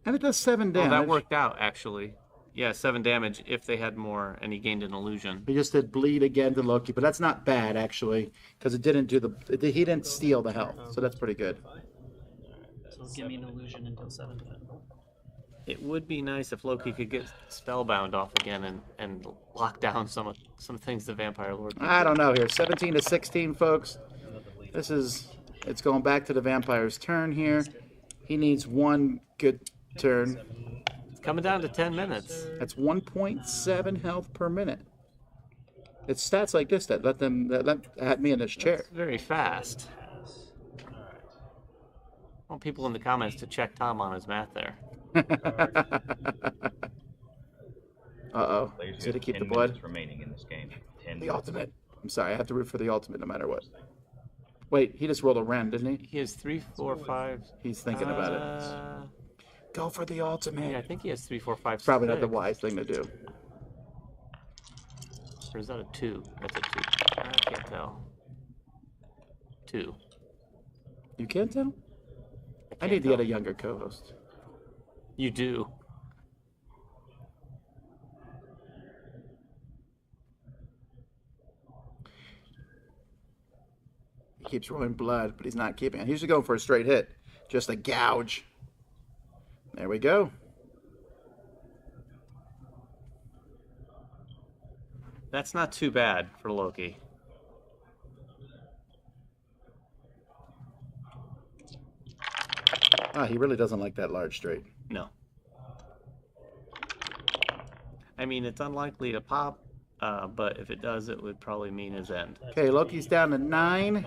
And it does 7 Oh, damage. that worked out actually. Yeah, 7 damage if they had more, and he gained an illusion. He just did bleed again to Loki, but that's not bad actually, because it didn't do he didn't steal the health, so that's pretty good. So give me an illusion until 7 then. It would be nice if Loki could get Spellbound off again and lock down some things the Vampire Lord did. I don't know here. 17 to 16, folks. It's going back to the Vampire's turn here. He needs one good turn. It's coming down to 10 minutes. That's 1.7 health per minute. It's stats like this that had me in this chair. It's very fast. I want people in the comments to check Tom on his math there. Uh-oh. Players Did have it keep 10 the blood? minutes remaining in this game. 10 The minutes. ultimate. I'm sorry, I have to root for the ultimate no matter what. Wait, he just rolled a Ren, didn't he? He has 3, 4, 5. He's thinking about it. Go for the ultimate. Yeah, I think he has 3, 4, 5, 6. Probably not the wise thing to do. Or is that a 2? That's a 2. I can't tell. 2. You can't tell? I need to get a younger co-host. You do. He keeps rolling blood, but he's not keeping it. He's just going for a straight hit. Just a gouge. There we go. That's not too bad for Loki. Ah, he really doesn't like that large straight. No. I mean, it's unlikely to pop, but if it does, it would probably mean his end. Okay, Loki's down to 9.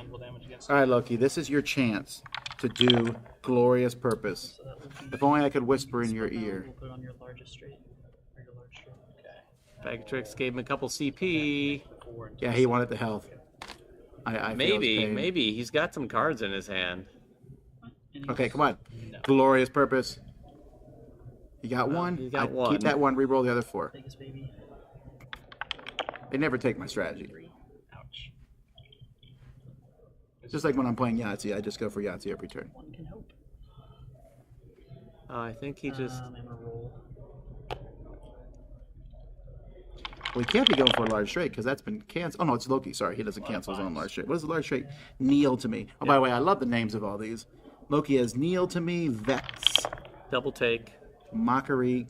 All right, Loki, this is your chance to do glorious purpose. So that would be If only I could whisper in your ear. We'll put it on your largest straight. Or your large straight. Okay. Bag of Tricks gave him a couple CP. 4 until Yeah, he wanted the health. I feel his pain. Maybe. He's got some cards in his hand. Okay, come on. Glorious purpose. You got one? he's got Keep one. that one, re-roll the other 4. Vegas baby. They never take my strategy. 3. Ouch. Just like when I'm playing Yahtzee, I just go for Yahtzee every turn. One can hope. I think he just... I'm gonna roll. Well, he can't be going for a large straight because that's been canceled. Oh, no, it's Loki. Sorry, he doesn't cancel his own large straight. What is the large straight? Kneel to me. Oh, by the way, I love the names of all these. Loki has Kneel to me, Vex, Double take. Mockery,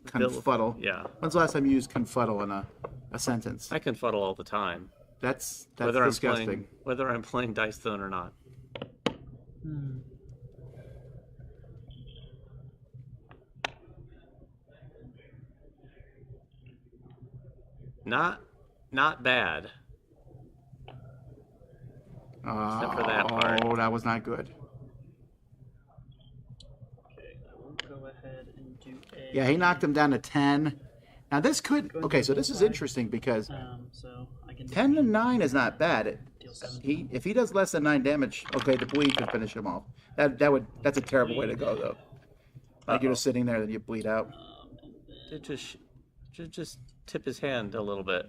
Confuddle. Yeah. When's the last time you used Confuddle in a sentence? I confuddle all the time. That's Whether disgusting. I'm playing Dice Throne or not. Not bad. Except for that part. Oh, that was not good. Okay, I will go ahead and do a. Yeah, he knocked him down to 10. Now this could... Okay, so this is interesting because So I can. 10 to 9 is not bad. Deal 7. If he does less than 9 damage, okay, the bleed could finish him off. That's a terrible way to go though. Like you're just sitting there, then you bleed out. It just tip his hand a little bit.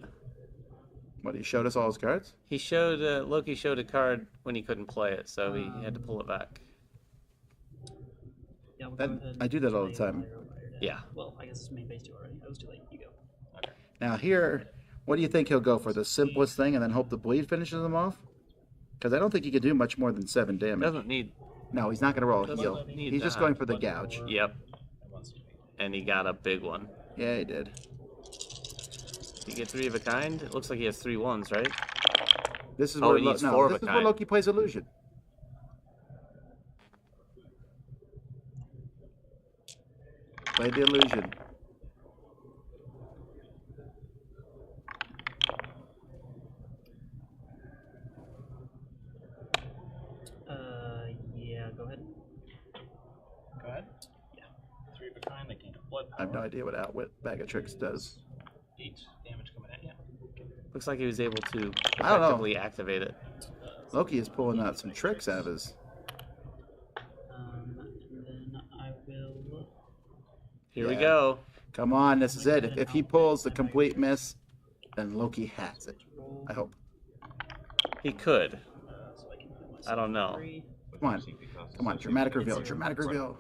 What, he showed us all his cards? He showed Loki showed a card when he couldn't play it, so he had to pull it back. Yeah, we'll That- go ahead I do that all the and time. play over there. Yeah. Well, I guess it's main phase 2 already. That was too late. You go. Now here, what do you think he'll go for? The simplest thing and then hope the bleed finishes him off? Because I don't think he could do much more than 7 damage. Doesn't need. No, he's not going to roll a Doesn't heal. need He's just that. going for the gouge. Yep. And he got a big one. Yeah, he did. Did he get 3 of a kind? It looks like he has 3 ones, right? This is Oh, where he needs 4 of a this is where kind. Loki plays illusion. Play the illusion. Yeah, go ahead. Go ahead. Yeah. 3 of a kind. They gain a blood I have no power. idea what Outwit Bag of Tricks does. 8 damage coming at you. Looks like he was able to I don't know. effectively activate it. Loki is pulling out some tricks out of his... And then I will. Here we Yeah. go. Come on, this is it. If he pulls the complete miss, then Loki has it. Roll. I hope. He could. So I can put myself I don't know. 3. Come on. Come on, dramatic reveal, It's dramatic zero. reveal.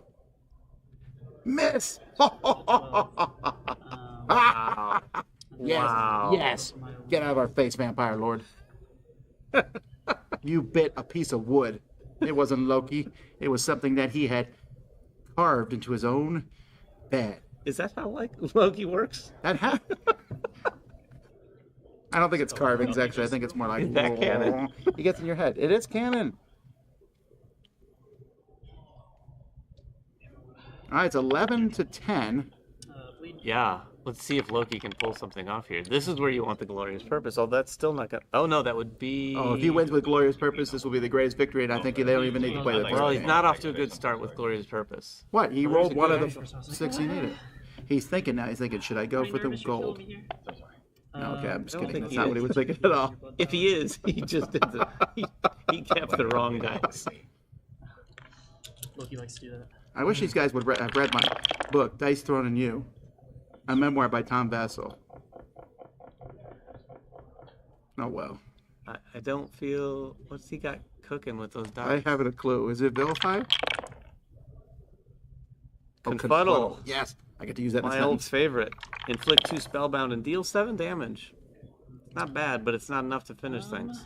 Miss! Wow. Yes. Wow. Yes. Get out of our face, Vampire Lord. You bit a piece of wood. It wasn't Loki. It was something that he had carved into his own bed. Is that how like Loki works? That happened. I don't think it's carvings, actually. I think it's more like... Is that canon? He gets in your head. It is canon. All right, it's 11-10. Bleed. Yeah. Let's see if Loki can pull something off here. This is where you want the glorious purpose. Oh, that's still not gonna... Oh, no, that would be... Oh, if he wins with Glorious Purpose, this will be the greatest victory, and I think they don't even need to play the Well, third he's game. not off to a good start with glorious purpose. What? He rolled one of the good answer. 6 he needed. He's thinking now. He's thinking, should I go for the gold? No, okay, I'm just I don't kidding. think That's he not what he is. was thinking at all. If he is, he just did he kept the wrong dice. Loki likes to do that. I wish these guys would have read my book, Dice Thrown in You, a memoir by Tom Vassell. Oh, well. I don't feel... What's he got cooking with those I dice? haven't a clue. Is it Vilify? Oh, Confuddle. Yes, I get to use that in a My old sentence. favorite. Inflict 2 spellbound and deal 7 damage. Not bad, but it's not enough to finish things.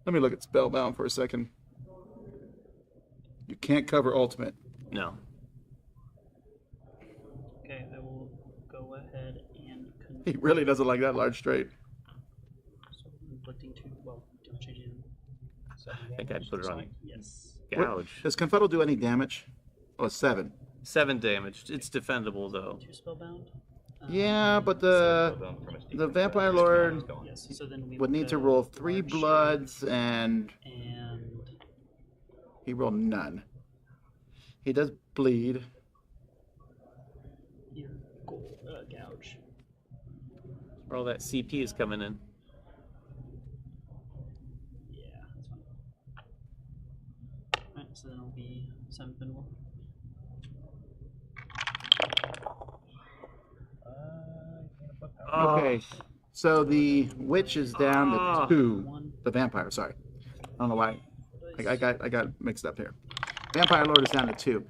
Let me look at Spellbound for a second. You can't cover Ultimate. No. Okay, I will go ahead and He really doesn't like that large straight. inflicting 2. Well, don't change it. I think I'd put it on Yes. gouge. Does Confuddle do any damage? Oh, 7. 7 damage. It's defendable, though. 2 spellbound. Yeah, but the Vampire Lord Yes. So then we would need to go roll 3 large bloods, and and he rolled none. He does bleed. your gold gouge. All that CP is coming in. Yeah, that's fine. Alright, so then it'll be 7 pinball. Okay, so the witch is down to 2. 1. The vampire, sorry. I don't know why. I got mixed up here. Vampire Lord is down to 2.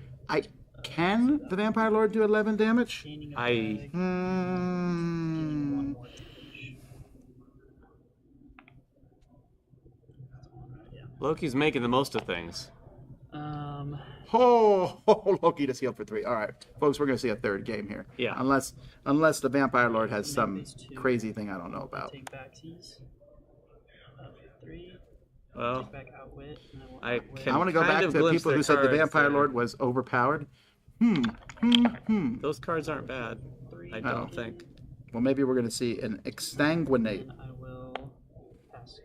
Can the Vampire Lord do 11 damage? Gaining a I- bag, gaining 1 Hmm. more damage. Yeah. Loki's making the most of things. Oh, Loki just healed for 3. All right, folks, we're gonna see a third game here. Yeah. Unless the Vampire Lord has some these 2. crazy thing I don't know about. Take back tease. For 3. Well, Take back outwit. And I will I outwit. can- I want to go kind back of to glimpse people their who said the cards Vampire there. Lord was overpowered. those cards aren't bad. 3. I Oh. don't think. Well, maybe we're gonna see an exsanguinate. And I will pass.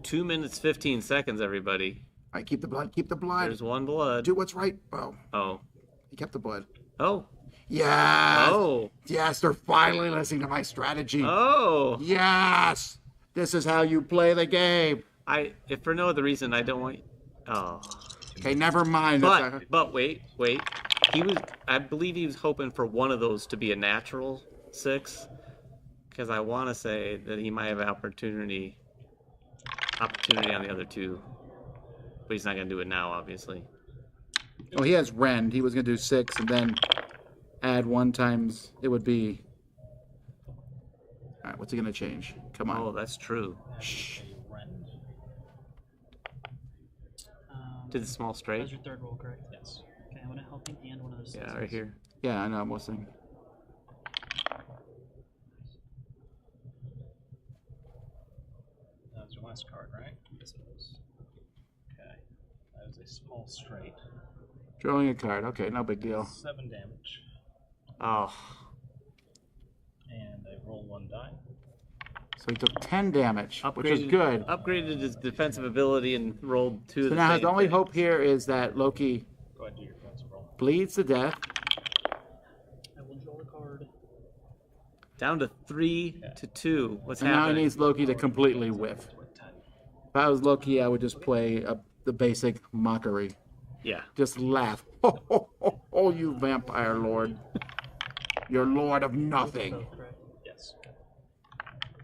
2 minutes 15 seconds, everybody. All right, keep the blood. Keep the blood. There's 1 blood. Do what's right. Oh, Oh. he kept the blood. Oh. Yes. Oh. Yes, they're finally listening to my strategy. Oh. Yes. This is how you play the game. If for no other reason, I don't want... Oh. Okay, never mind. But wait. I believe he was hoping for one of those to be a natural 6. Because I want to say that he might have opportunity on the other 2. But he's not going to do it now, obviously. Oh, he has rend. He was gonna do 6 and then add 1 times. It would be. All right, what's he gonna change? Come on. Oh, that's true. Shh. Did the small That straight? was your 3rd roll, correct? Yes. Okay, I'm gonna help you and one of those. Yeah, sixes. right here. Yeah, I know. I'm listening. That was your last card, right? Yes, it was. Okay. That was a small straight. Drawing a card. Okay, no big deal. 7 damage. Oh. And I roll 1 die. So he took 10 damage, which is good. Upgraded his defensive ability and rolled 2 of So the now his same only thing. hope here is that Loki Go ahead and do your defensive roll. bleeds to death. I will draw the card. Down to 3 to 2. What's And now he happening? needs Loki to completely whiff. If I was Loki, I would just play the basic mockery. Yeah. Just laugh. Oh, you vampire lord. You're lord of nothing. Both, correct? Yes.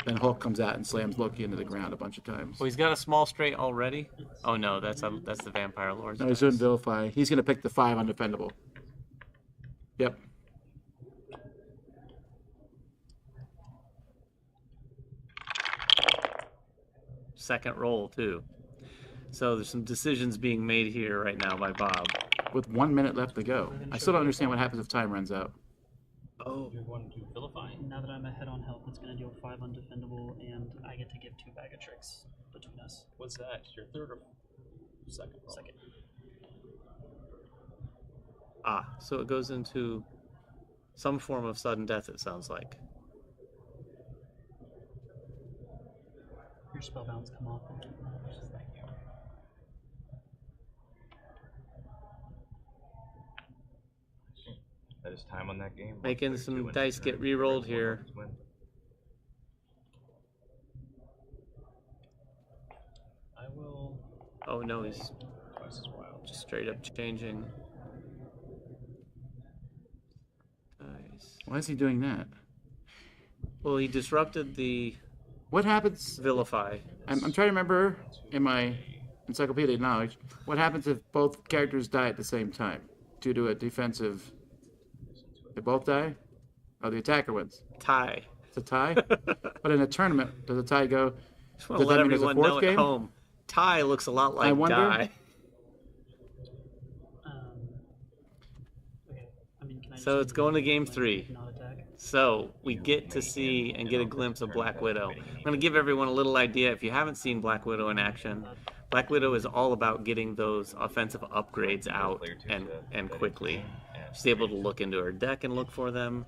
Then Hulk comes out and slams Loki into the ground a bunch of times. Well, he's got a small straight already. Oh no, that's the Vampire Lord's No, he's dice. doing vilify. He's going to pick the 5 undefendable. Yep. Second roll too. So there's some decisions being made here right now by Bob. With 1 minute left to go. I still don't understand what happens if time runs out. Oh, You're going to vilify. Now that I'm ahead on health, it's going to deal 5 undefendable, and I get to give 2 bag of tricks between us. What's that? Your third or second? Roll? Second. so it goes into some form of sudden death. It sounds like. Your spellbounds come off. Thank you. That is time on that game. Making 132 some and dice get re-rolled here. win. I will Oh no, he's twice as wild. just straight up changing dice. Why is he doing that? Well, he disrupted the What happens? vilify. I'm trying to remember in my encyclopedia knowledge what happens if both characters die at the same time due to a defensive. They both die? Oh, the attacker wins. Tie. It's a tie? But in a tournament, does a tie go? Just want to Does let that mean there's a everyone know fourth at game? home. Tie looks a lot like wonder- die. Okay. I mean, can I So just it's going to game 3. not attack? So we get to see and get a glimpse of Black Widow. I'm going to give everyone a little idea. If you haven't seen Black Widow in action, Black Widow is all about getting those offensive upgrades out and quickly. She's able to look into her deck and look for them.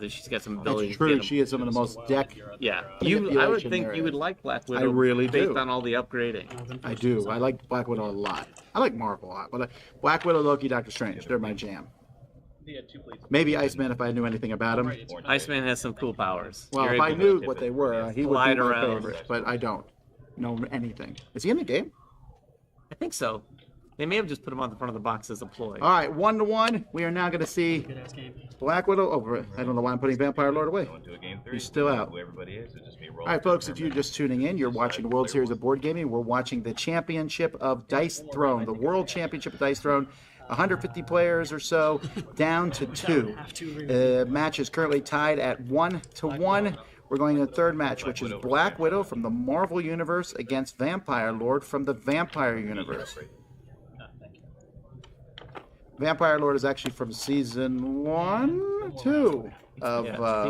She's got some ability. It's to get true. them. She has some of the most deck. Yeah, I would manipulation think there you would is. like Black Widow. really based do. on all the upgrading. I do. I like Black Widow a lot. I like Marvel a lot. But Black Widow, Loki, Doctor Strange, they're my jam. Yeah, 2 plates. Maybe Iceman if I knew anything about him. Iceman has some cool powers. Well, You're if I able to- knew what they were, he would Glide be my around. favorite. But I don't know anything. Is he in the game? I think so. They may have just put him on the front of the box as a ploy. All right, 1-1. We are now going to see Good ass game. Black Widow. Oh, I don't know why I'm putting Vampire Lord away. Going to a game 3. He's still out. Who everybody is, it's just me All rolling. right, folks, if you're just tuning in, you're watching the World Series of Board Gaming. We're watching the Championship of Dice Throne, the World Championship of Dice Throne. 150 players or so, down to 2. Match is currently tied at 1-1. We're going to the third match, which is Black Widow from the Marvel Universe against Vampire Lord from the Vampire Universe. Vampire Lord is actually from season 1, 2 of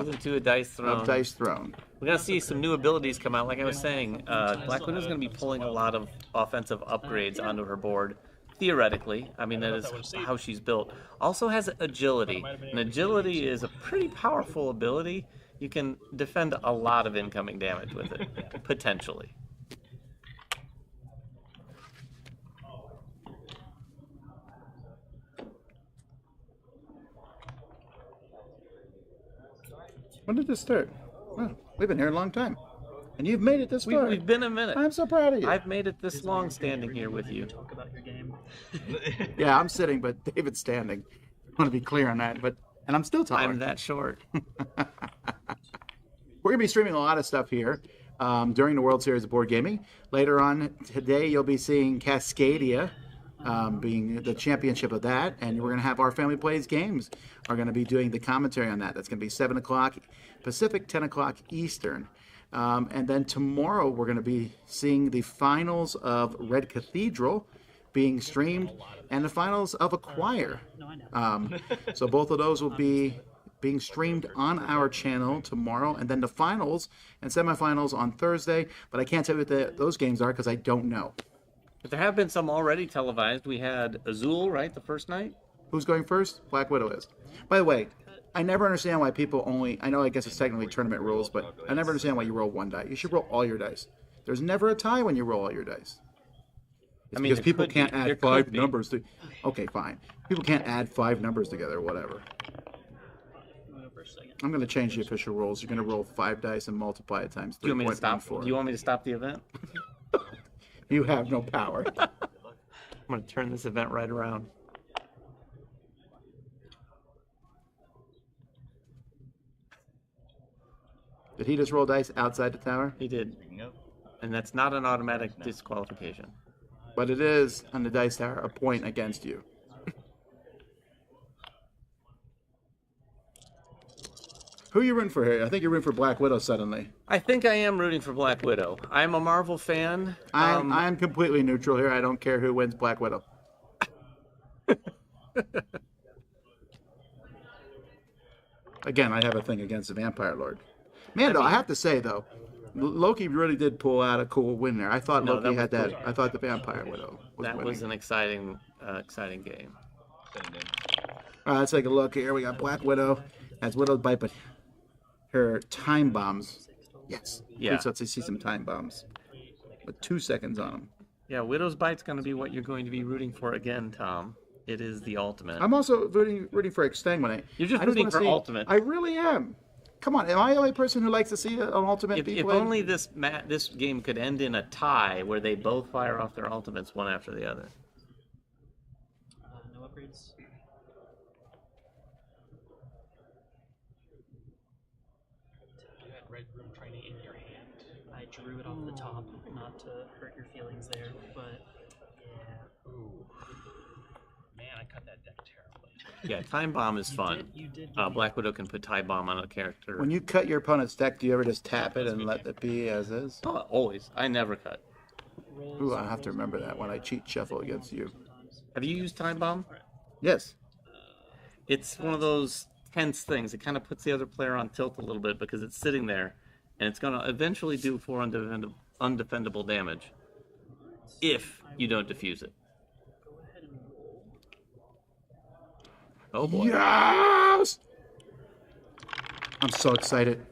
Season 2 of Dice Throne. Dice Throne. We're going to see some new abilities come out. Like I was saying, Black Widow's going to be pulling a lot of offensive upgrades onto her board. Theoretically, I mean, that is how she's built. Also has agility. And agility is a pretty powerful ability. You can defend a lot of incoming damage with it, potentially. When did this start? Wow, we've been here a long time. And you've made it this far. We've been a minute. I'm so proud of you. I've made it this long standing here with you. Talk about your game. Yeah, I'm sitting, but David's standing. I want to be clear on that. And I'm still taller. I'm that short. We're going to be streaming a lot of stuff here during the World Series of Board Gaming. Later on today, you'll be seeing Cascadia being the championship of that. And we're going to have Our Family Plays Games are going to be doing the commentary on that. That's going to be 7 o'clock Pacific, 10 o'clock Eastern. And then tomorrow, we're going to be seeing the finals of Red Cathedral being streamed and the finals of Acquire. No, I know. So both of those will be being streamed on our channel tomorrow, and then the finals and semifinals on Thursday. But I can't tell you what those games are because I don't know. But there have been some already televised. We had Azul, right, the first night? Who's going first? Black Widow is. By the way, I never understand why people only... I know I guess it's technically tournament rules, but I never understand why you roll one die. You should roll all your dice. There's never a tie when you roll all your dice. It's because there people could can't be. There add could 5 be. numbers. Okay, fine. People can't add 5 numbers together or whatever. Move over a second. I'm going to change the official rules. You're going to roll 5 dice and multiply it times 3.14. Do you want me to stop? Do you want me to stop the event? You have no power. I'm going to turn this event right around. Did he just roll dice outside the tower? He did. Speaking of, And that's not an automatic disqualification. But it is, on the dice tower, a point against you. Who are you rooting for here? I think you're rooting for Black Widow suddenly. I think I am rooting for Black Widow. I'm a Marvel fan. I'm completely neutral here. I don't care who wins Black Widow. Again, I have a thing against the Vampire Lord. Mando, I have to say though, Loki really did pull out a cool win there. I thought No, Loki that had was that. cool. I thought the Vampire Widow was That winning. was an exciting game. sending in. All right, let's take a look here. We got Black Widow. That's Widow's Bite, but her time bombs. Yes. Yeah. Please let's see some time bombs. With 2 seconds on them. Yeah, Widow's Bite's going to be what you're going to be rooting for again, Tom. It is the ultimate. I'm also rooting for Exterminate. You're just I rooting wanna for see- ultimate. I really am. Come on, am I the only person who likes to see an ultimate be If played? only this game could end in a tie where they both fire off their ultimates one after the other. No upgrades. You had Red Room Training in your hand. I drew it off the top, not to hurt your feelings there, but yeah. Ooh. Man, I cut that deck terribly. Yeah, Time Bomb is fun. You did. Black Widow can put Time Bomb on a character. When you cut your opponent's deck, do you ever just tap it and let it be as is? Oh, always. I never cut. Ooh, I have to remember that when I cheat shuffle against you. Have you used Time Bomb? Yes. It's one of those tense things. It kind of puts the other player on tilt a little bit because it's sitting there, and it's going to eventually do 4 undefendable damage if you don't defuse it. Go ahead and roll. Oh boy. Yes! I'm so excited.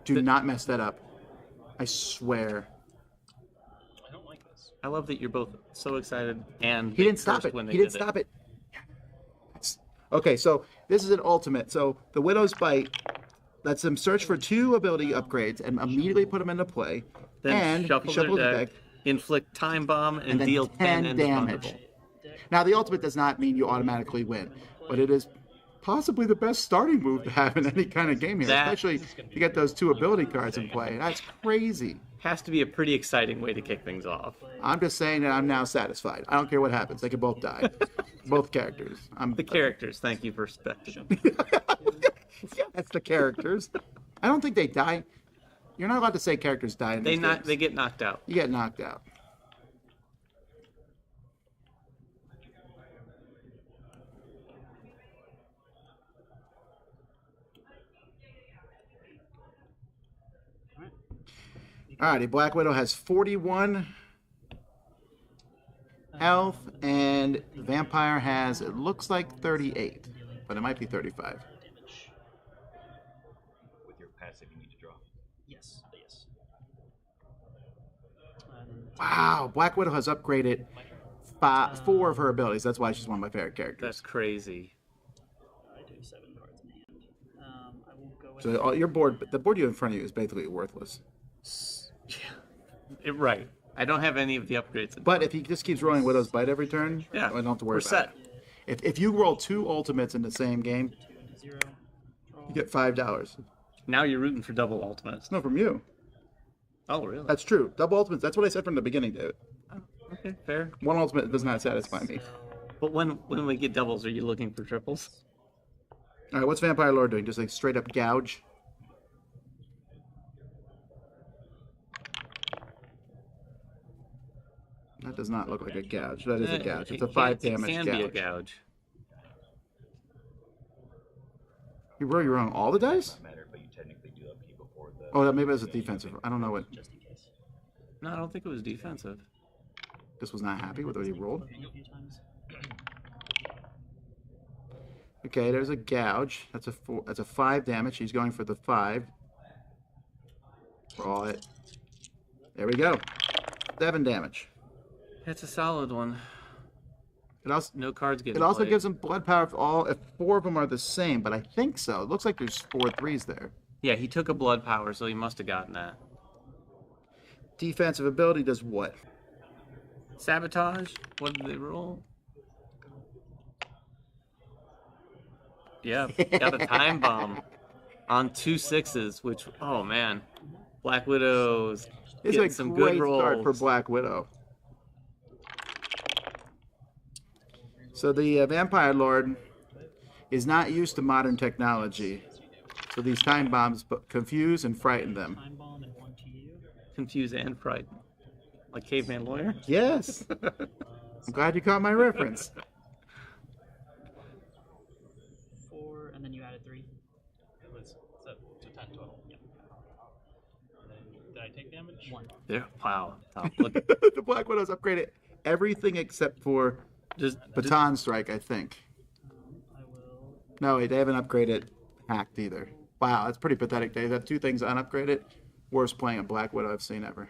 Do not mess that up. I swear. I don't like this. I love that you're both so excited and He didn't stop cursed it. when they He didn't did stop it. Okay, so this is an ultimate. So the Widow's Bite lets them search for 2 ability upgrades and immediately put them into play. Then and shuffle their deck, inflict Time Bomb, and then deal 10 damage. indefendable. Now, the ultimate does not mean you automatically win, but it is possibly the best starting move to have in any kind of game here, That- especially if you get those 2 ability cards in play. That's crazy. Has to be a pretty exciting way to kick things off. I'm just saying that I'm now satisfied. I don't care what happens. They can both die. Both characters. The characters, thank you for respecting. Yeah, that's the characters. I don't think they die. You're not allowed to say characters die in these games. They get knocked out. You get knocked out. Alrighty, Black Widow has 41 health, and Vampire has, it looks like 38, but it might be 35. Damage. With your passive, you need to draw. Yes. Yes. And then Wow, Black Widow has upgraded 4 of her abilities. That's why she's one of my favorite characters. That's crazy. I do 7 cards in hand. I will go with. So your board, the board you have in front of you is basically worthless. Right. I don't have any of the upgrades. But if he just keeps rolling Widow's Bite every turn, Yeah, I don't have to worry we're about set. it. If you roll 2 ultimates in the same game, 0. you get $5. Now you're rooting for double ultimates. No, from you. Oh, really? That's true. Double ultimates. That's what I said from the beginning, David. Okay, fair. One ultimate does not satisfy me. But when we get doubles, are you looking for triples? All right, what's Vampire Lord doing? Just like straight up gouge? That does not look like a gouge. That is a gouge. It's a 5 damage It can gouge. be a gouge. You roll your own all the dice? Doesn't matter, but you technically do upkeep before the. Oh, maybe that's a defensive. I don't know what. Just in case. No, I don't think it was defensive. This was not happy with what he rolled. A few times. Okay, there's a gouge. That's a 4. That's a 5 damage. He's going for the 5. Roll it. There we go. 7 damage. It's a solid one. It also No cards get. it also gives him blood power if 4 of them are the same, but I think so. It looks like there's 4 threes there. Yeah, he took a blood power, so he must have gotten that. Defensive ability does what? Sabotage. What did they roll? Yeah, got a time bomb. on 2/6s, which, oh man, Black Widow's It's getting a some great good rolls. start for Black Widow. So the Vampire Lord is not used to modern technology. So these time bombs confuse and frighten them. Time bomb and 1 to you. Confuse and frighten. Like Caveman Lawyer? Yes. I'm glad you caught my reference. 4, and then you added 3. It was so 10 total. Yep. And then, did I take damage? 1. There, wow. Oh, look, The Black Widow's upgraded everything except for just Baton Strike, I think. I will. No, they haven't upgraded Hacked either. Wow, that's pretty pathetic. They have 2 things unupgraded. Worst playing a Black Widow I've seen ever.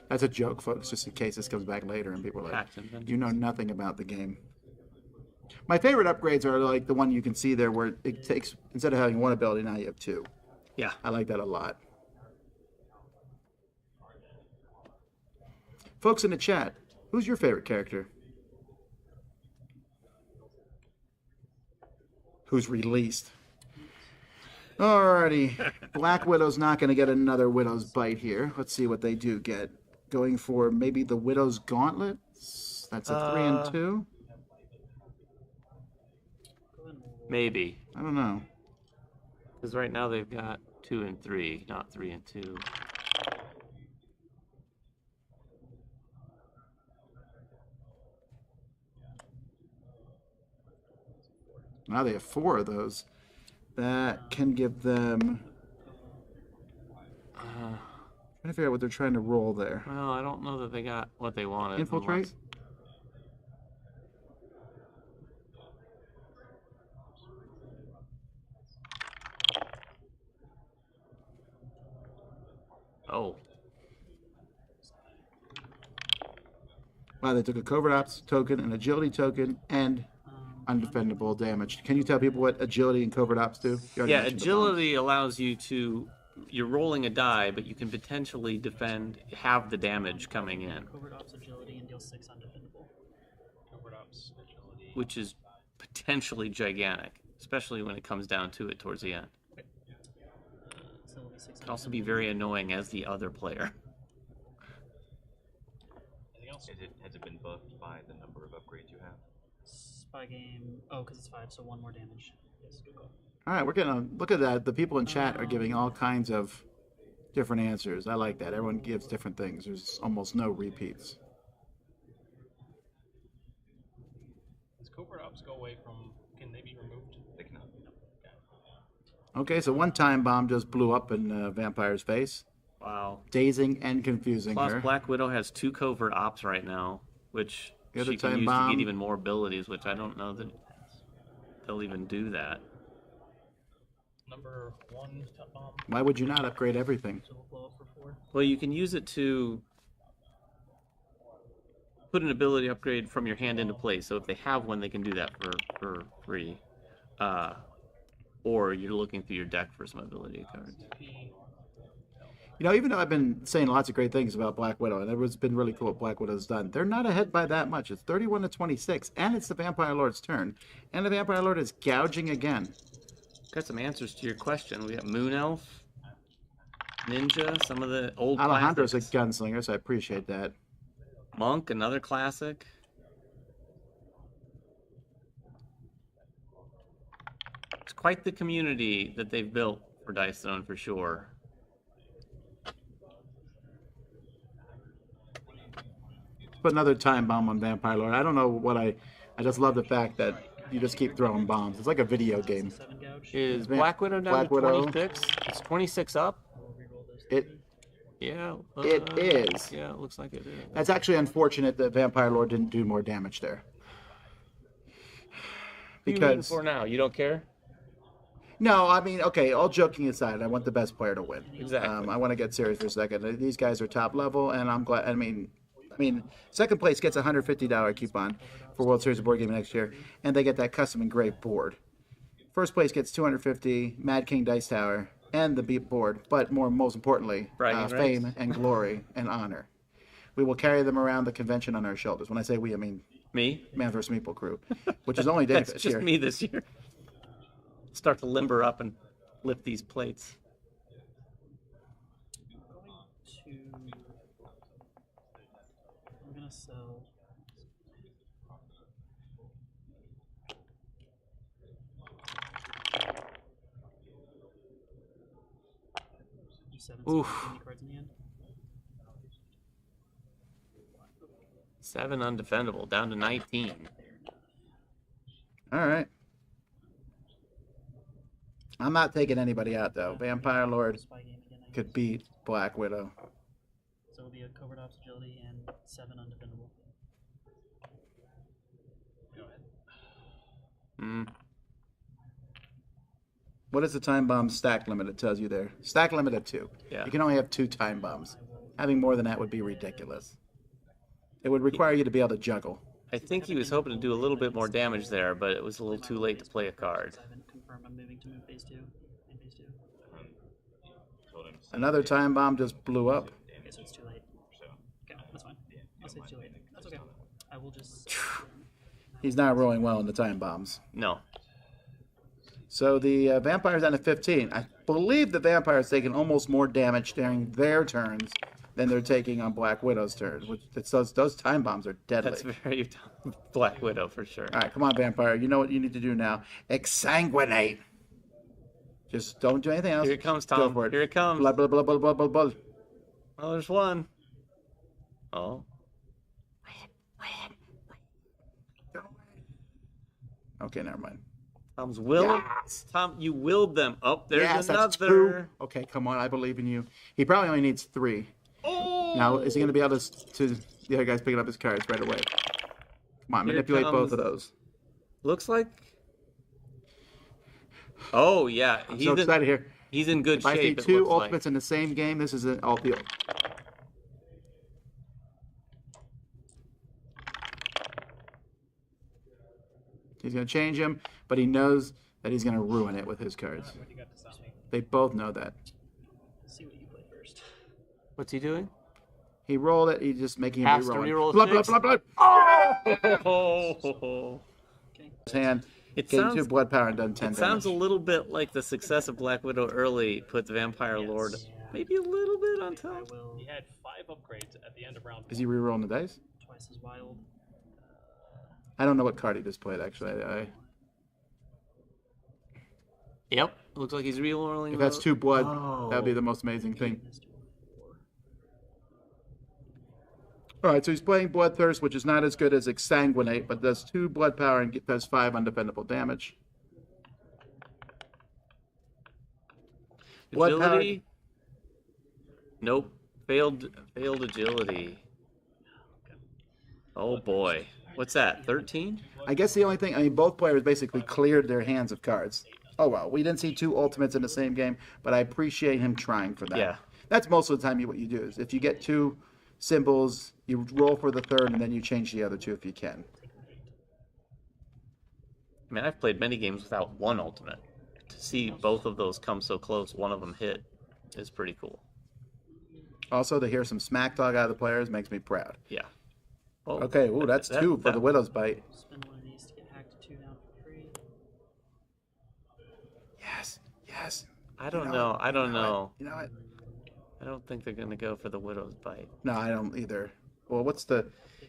That's a joke, folks, just in case this comes back later and people are like, Hacked and you know nothing about the game. My favorite upgrades are like the one you can see there where it takes, instead of having 1 ability, now you have 2. yeah. I like that a lot. Folks in the chat, who's your favorite character? Who's released? Alrighty. Black Widow's not going to get another Widow's Bite here. Let's see what they do get. Going for maybe the Widow's Gauntlet. That's a 3 and 2. Maybe. I don't know. Because right now they've got 2 and 3, not 3 and 2. Now they have 4 of those. That can give them. Trying to figure out what they're trying to roll there. Well, I don't know that they got what they wanted. Infiltrate? Oh, Wow, they took a Covert Ops token, an Agility token, and undefendable damage. Can you tell people what Agility and Covert Ops do? You already yeah. mentioned the bombs. Agility allows you to. You're rolling a die, but you can potentially defend, have the damage coming in, Covert Ops agility and deal 6 undefendable. Covert Ops, agility. which is potentially gigantic, especially when it comes down to it towards the end. So it'll be 6 It can also be very annoying as the other player. Anything else? Has it been buffed by the number of upgrades you have? Spy game. Oh, because it's 5, so 1 more damage. Yes, good call. All right, we're gonna look at that. The people in chat are giving all kinds of different answers. I like that. Everyone gives different things. There's almost no repeats. Does Covert Ops go away from? Can they be removed? They cannot. Okay, so one time bomb just blew up in Vampire's face, Wow. dazing and confusing Plus, her. Black Widow has 2 covert ops right now, which The other she can time use to bomb. get even more abilities, which I don't know that they'll even do that. Number 1 top bomb. Why would you not upgrade everything? So we'll blow up for 4. Well, you can use it to put an ability upgrade from your hand into play. So if they have one, they can do that for free. Or you're looking through your deck for some ability cards. You know, even though I've been saying lots of great things about Black Widow, and it's been really cool what Black Widow's done, they're not ahead by that much. It's 31 to 26, and it's the Vampire Lord's turn. And the Vampire Lord is gouging again. Got some answers to your question. We got Moon Elf, Ninja, some of the old Alejandro's a classics. gunslinger, so I appreciate that. Monk, another classic. It's quite the community that they've built for Dice Zone for sure. Put another time bomb on Vampire Lord. I don't know what I just love the fact that you just keep throwing bombs. It's like a video game. 7 gouge. Is Man, Black Widow down Black to Widow. 26? It's 26 up? We'll reroll those. It Yeah. It is. Yeah, it looks like it is. That's actually unfortunate that Vampire Lord didn't do more damage there. Who you rooting Because for now? You don't care? no, I mean, okay. All joking aside, I want the best player to win. Exactly. I want to get serious for a second. These guys are top level, and I'm glad. I mean, second place gets a $150 coupon for World Series of Board Gaming next year, and they get that custom engraved board. First place gets $250, Mad King Dice Tower, and the beat board. But most importantly, Bragging fame rights. and glory and honor. We will carry them around the convention on our shoulders. When I say we, I mean Me? Man vs. Meeple crew, which is only Dave That's this just year. me this year. start to limber up and lift these plates. I'm gonna sell. Seven. So Oof. how many cards in the end? 7 undefendable, down to 19. All right. I'm not taking anybody out though. Vampire Lord Spy game again, I guess. could beat Black Widow. So it'll be a covert ops agility and 7 undefendable. Go ahead. Mm. What is the time bomb stack limit? It tells you there. Stack limit of 2. Yeah. You can only have 2 time bombs. Having more than that would be ridiculous. It would require you to be able to juggle. I think he was hoping to do a little bit more damage there, but it was a little too late to play a card. I haven't confirmed I'm moving to move phase 2. In phase 2. Told him Another time bomb just blew up. Okay, so it's too late. Okay, that's fine. I'll say it's too late. That's okay. I will just. He's not rolling well in the time bombs. No. So the vampire's down to 15. I believe the vampire's taking almost more damage during their turns than they're taking on Black Widow's turn. Which those time bombs are deadly. That's very Black Widow for sure. All right, come on, vampire. You know what you need to do now. Exsanguinate. Just don't do anything else. Here it comes, Go Tom. for it. Here it comes. Blah, blah, blah, blah, blah, blah, blah. Oh, there's one. Oh. Okay, never mind. Tom's willing. Yes! Tom, you willed them. Oh, there's Yes, that's 2. another. Okay, come on. I believe in you. He probably only needs 3. Oh! Now, is he going to be able to the other guy's picking up his cards right away? Come on, Here manipulate both comes- of those. Looks like. Oh, yeah. I'm so excited here. He's in good If I see shape. It 2 looks like. ultimates in the same game, this is an all deal. He's going to change him, but he knows that he's going to ruin it with his cards. What do you got to stop me? They both know that. See what you play first. What's he doing? He rolled it. He's just making him Has to re-roll. reroll Blah, blah, 6. blah, blah. Oh! His hand. It Gain sounds. 2 blood power and done 10 It sounds a damage. little bit like the success of Black Widow early put the Vampire Lord maybe a little bit on I top. will He had 5 upgrades at the end of round 1. Is he re-rolling the dice? twice as wild. I don't know what card he just played, actually. Yep. Looks like he's re-rolling. If that's 2 blood, Oh. that would be the most amazing thing. This to a 4. All right, so he's playing Bloodthirst, which is not as good as Exsanguinate, but does 2 blood power and does 5 undefendable damage. Blood power- Agility. Nope. Failed agility. Oh boy. What's that? 13? I guess the only thing, I mean, both players basically cleared their hands of cards. Oh, well, we didn't see 2 ultimates in the same game, but I appreciate him trying for that. Yeah. That's most of the time what you do is if you get 2 symbols, you roll for the 3rd, and then you change the other 2 if you can. I mean, I've played many games without 1 ultimate. To see both of those come so close, one of them hit, is pretty cool. Also, to hear some smack talk out of the players makes me proud. Yeah. Oh, Okay, ooh, that's 2 for the Widow's Bite. Spend one of these to get hacked 2 down for free. Yes, yes. I don't You know. what? I don't You what? know. You know what? I don't think they're gonna go for the Widow's Bite. No, I don't either. Well,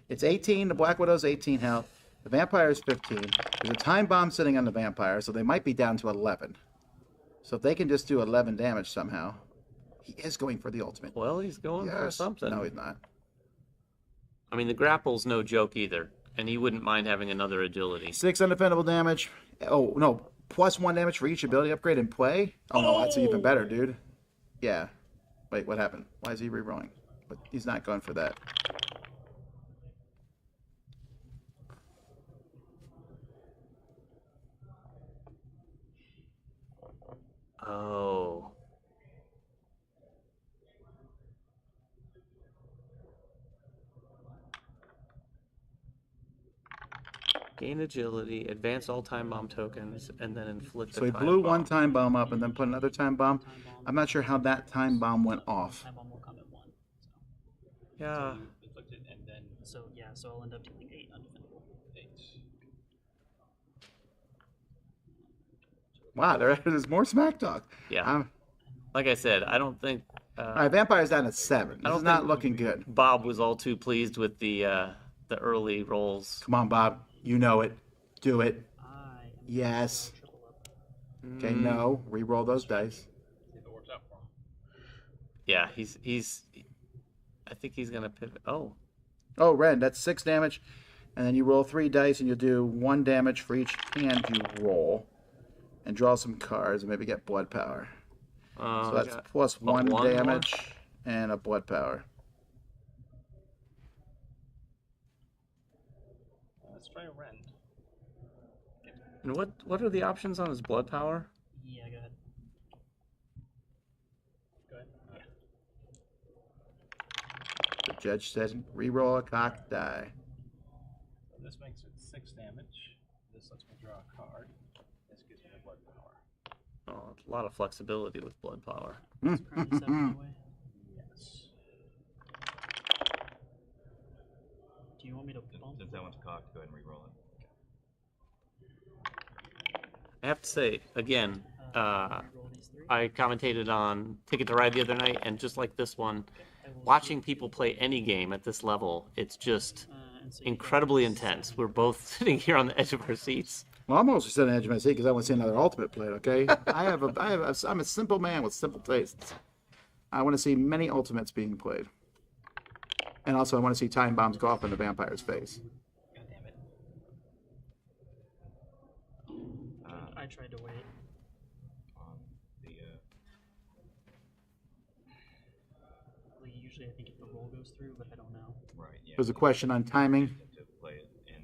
it's 18, the Black Widow's 18 health, the Vampire's 15. There's a time bomb sitting on the Vampire, so they might be down to 11. So if they can just do 11 damage somehow, he is going for the ultimate. Well, he's going for Yes. something. No, he's not. I mean, the grapple's no joke either, and he wouldn't mind having another agility. 6 undefendable damage. Oh, no, plus 1 damage for each ability upgrade in play? Oh, no, that's even better, dude. Yeah. Wait, what happened? Why is he re-rolling? But he's not going for that. Oh. Gain agility, advance all time bomb tokens, and then inflict So a he time blew bomb. 1 time bomb up and then put another time bomb. I'm not sure how that time bomb went off. Time bomb will come at 1. Yeah. Inflicted and then So yeah, so I'll end up dealing 8 undefendable. 8. Wow, there's more smack talk. Yeah. Like I said, I don't think All right, Vampire's down at 7. This don't is not think- looking good. Bob was all too pleased with the early rolls. Come on, Bob. You know it. Do it. I am Yes. triple up. Okay, no. Re-roll those dice. See if it works out for him. Yeah, he's. I think he's gonna pivot. Oh, Oh, Ren, that's 6 damage. And then you roll 3 dice, and you'll do 1 damage for each hand you roll. And draw some cards, and maybe get blood power. So that's plus 1 one more? damage and a blood power. Let's try a rend. and what are the options on his blood power? Yeah, go ahead. Go ahead. The judge said re-roll a cocked die. So this makes it 6 damage. This lets me draw a card. This gives me a blood power. Oh, a lot of flexibility with blood power. It's currently 7 anyway. Yes. Do you want me to bump? Since that one's cocked, go ahead and re-roll it. I have to say again, Roll these 3. I commentated on Ticket to Ride the other night, and just like this one, I will watching people play any game at this level, it's just and so you incredibly got intense. We're both sitting here on the edge of our seats. Well, I'm also sitting on the edge of my seat because I want to see another ultimate played, okay? I'm a simple man with simple tastes. I want to see many ultimates being played. And also I want to see time bombs go off in the vampire's face. God damn it. I tried to wait. On the Usually I think if the roll goes through, but I don't know. right, yeah. There's a question on timing. To play it and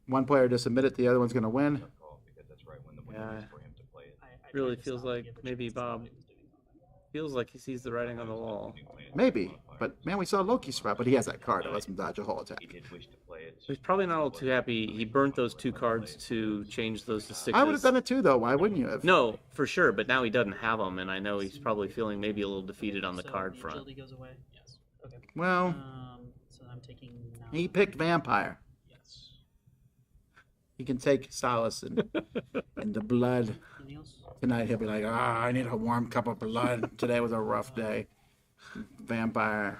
One player to submit it, the other one's going to win. call because that's right when the window Yeah. is for him to play it. I Really tried to feels stop to like give a maybe chance to Bob somebody who's doing something. feels like he sees the writing on the wall. Maybe. But, man, we saw Loki's spot, but he has that card that lets him dodge a whole attack. He did wish to play it. He's probably not all too happy. He burnt those 2 cards to change those to 6s. I would have done it too, though. Why wouldn't you have? No, for sure, but now he doesn't have them, and I know he's probably feeling maybe a little defeated on the So card the front. agility goes away? Yes. Okay. Well, So I'm taking 9. he picked vampire. Yes. He can take solace in the blood. Anything else? Tonight he'll be like, I need a warm cup of blood. Today was a rough day. Vampire,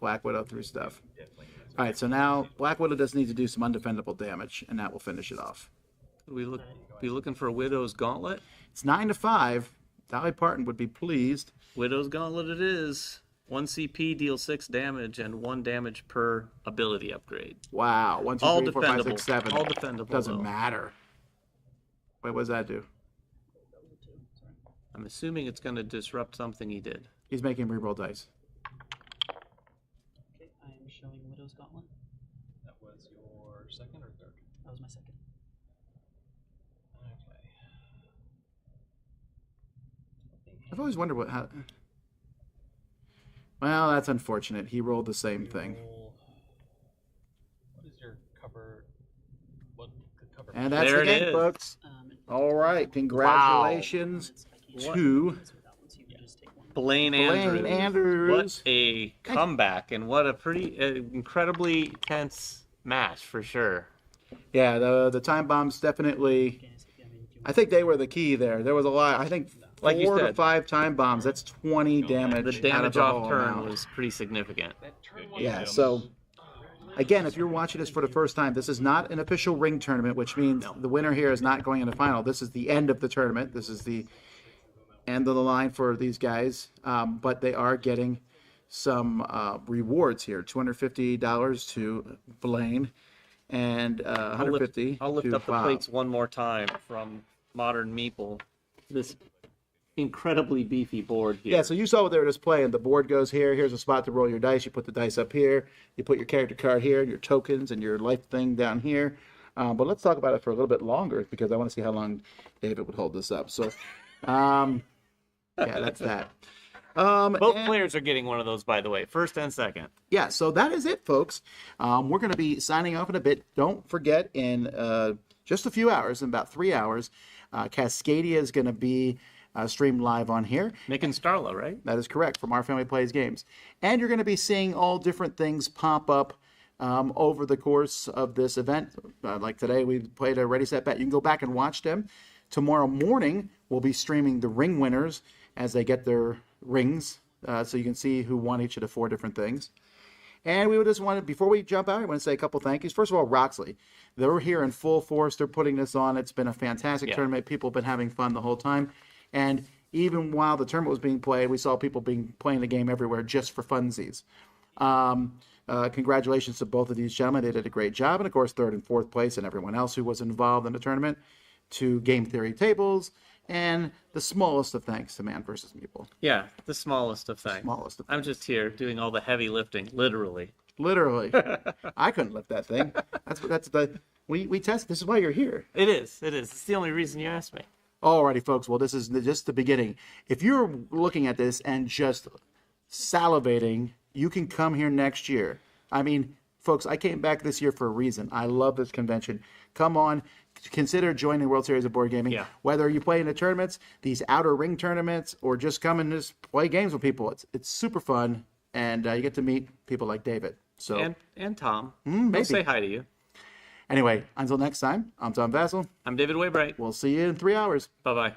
Black Widow through stuff. All right, so now Black Widow just needs to do some undefendable damage, and that will finish it off. We be looking for a Widow's Gauntlet. It's 9-5. Dolly Parton would be pleased. Widow's Gauntlet it is. 1 CP deals 6 damage and 1 damage per ability upgrade. Wow, 1, 2, All 3, 4, 5, defendable. 6, 7. All defendable. Doesn't though. matter. Wait, what does that do? I'm assuming it's going to disrupt something he did. He's making reroll dice. Okay, I am showing Widow's Gauntlet. That was your second or third? That was my second. Okay. I've always wondered how. Well, that's unfortunate. He rolled the same thing. What is your cover? What could cover? And that's There the it game, is. folks. All right, congratulations to Blaine Blaine Andrews. What a comeback, and what a pretty incredibly tense match for sure. Yeah, the time bombs definitely. I think they were the key there. There was a lot. I think Like you 4 to said. 5 time bombs. That's 20 damage. The damage out of off the whole turn amount. was pretty significant. Yeah. So again, if you're watching this for the first time, this is not an official ring tournament, which means the winner here is not going in the final. This is the end of the tournament. This is the end of the line for these guys, but they are getting some rewards here: $250 to Blaine and $150 I'll lift to up the Bob. plates one more time from Modern Meeple. This incredibly beefy board here. Yeah, so you saw what they were just playing. The board goes here. Here's a spot to roll your dice. You put the dice up here. You put your character card here, your tokens, and your life thing down here. But let's talk about it for a little bit longer because I want to see how long David would hold this up. So, yeah, that's that. Both players are getting one of those, by the way, first and second. Yeah, so that is it, folks. We're going to be signing off in a bit. Don't forget, in just a few hours, in about 3 hours, Cascadia is going to be streamed live on here. Nick and Starla, right? That is correct, from Our Family Plays Games. And you're going to be seeing all different things pop up over the course of this event. Like today, we played a Ready, Set, Bet. You can go back and watch them Tomorrow morning, we'll be streaming the ring winners as they get their rings, so you can see who won each of the 4 different things. And we would just want to, before we jump out, I want to say a couple thank yous. First of all, Roxley. They're here in full force. They're putting this on. It's been a fantastic tournament. People have been having fun the whole time. And even while the tournament was being played, we saw people playing the game everywhere just for funsies. Congratulations to both of these gentlemen. They did a great job. And, of course, 3rd and 4th place and everyone else who was involved in the tournament. To Game Theory Tables. And the smallest of thanks to Man vs. Meeple. Yeah, the smallest of things. Smallest of I'm just here doing all the heavy lifting, literally. Literally. I couldn't lift that thing. We test. This is why you're here. It is. It's the only reason you asked me. Alrighty, folks. Well, this is just the beginning. If you're looking at this and just salivating, you can come here next year. I mean, folks, I came back this year for a reason. I love this convention. Come on. Consider joining the World Series of Board Gaming. Yeah. Whether you play in the tournaments, these outer ring tournaments, or just come and just play games with people. It's super fun, and you get to meet people like David. So And Tom. maybe. He'll say hi to you. Anyway, until next time, I'm Tom Vassell. I'm David Waybright. We'll see you in 3 hours. Bye-bye.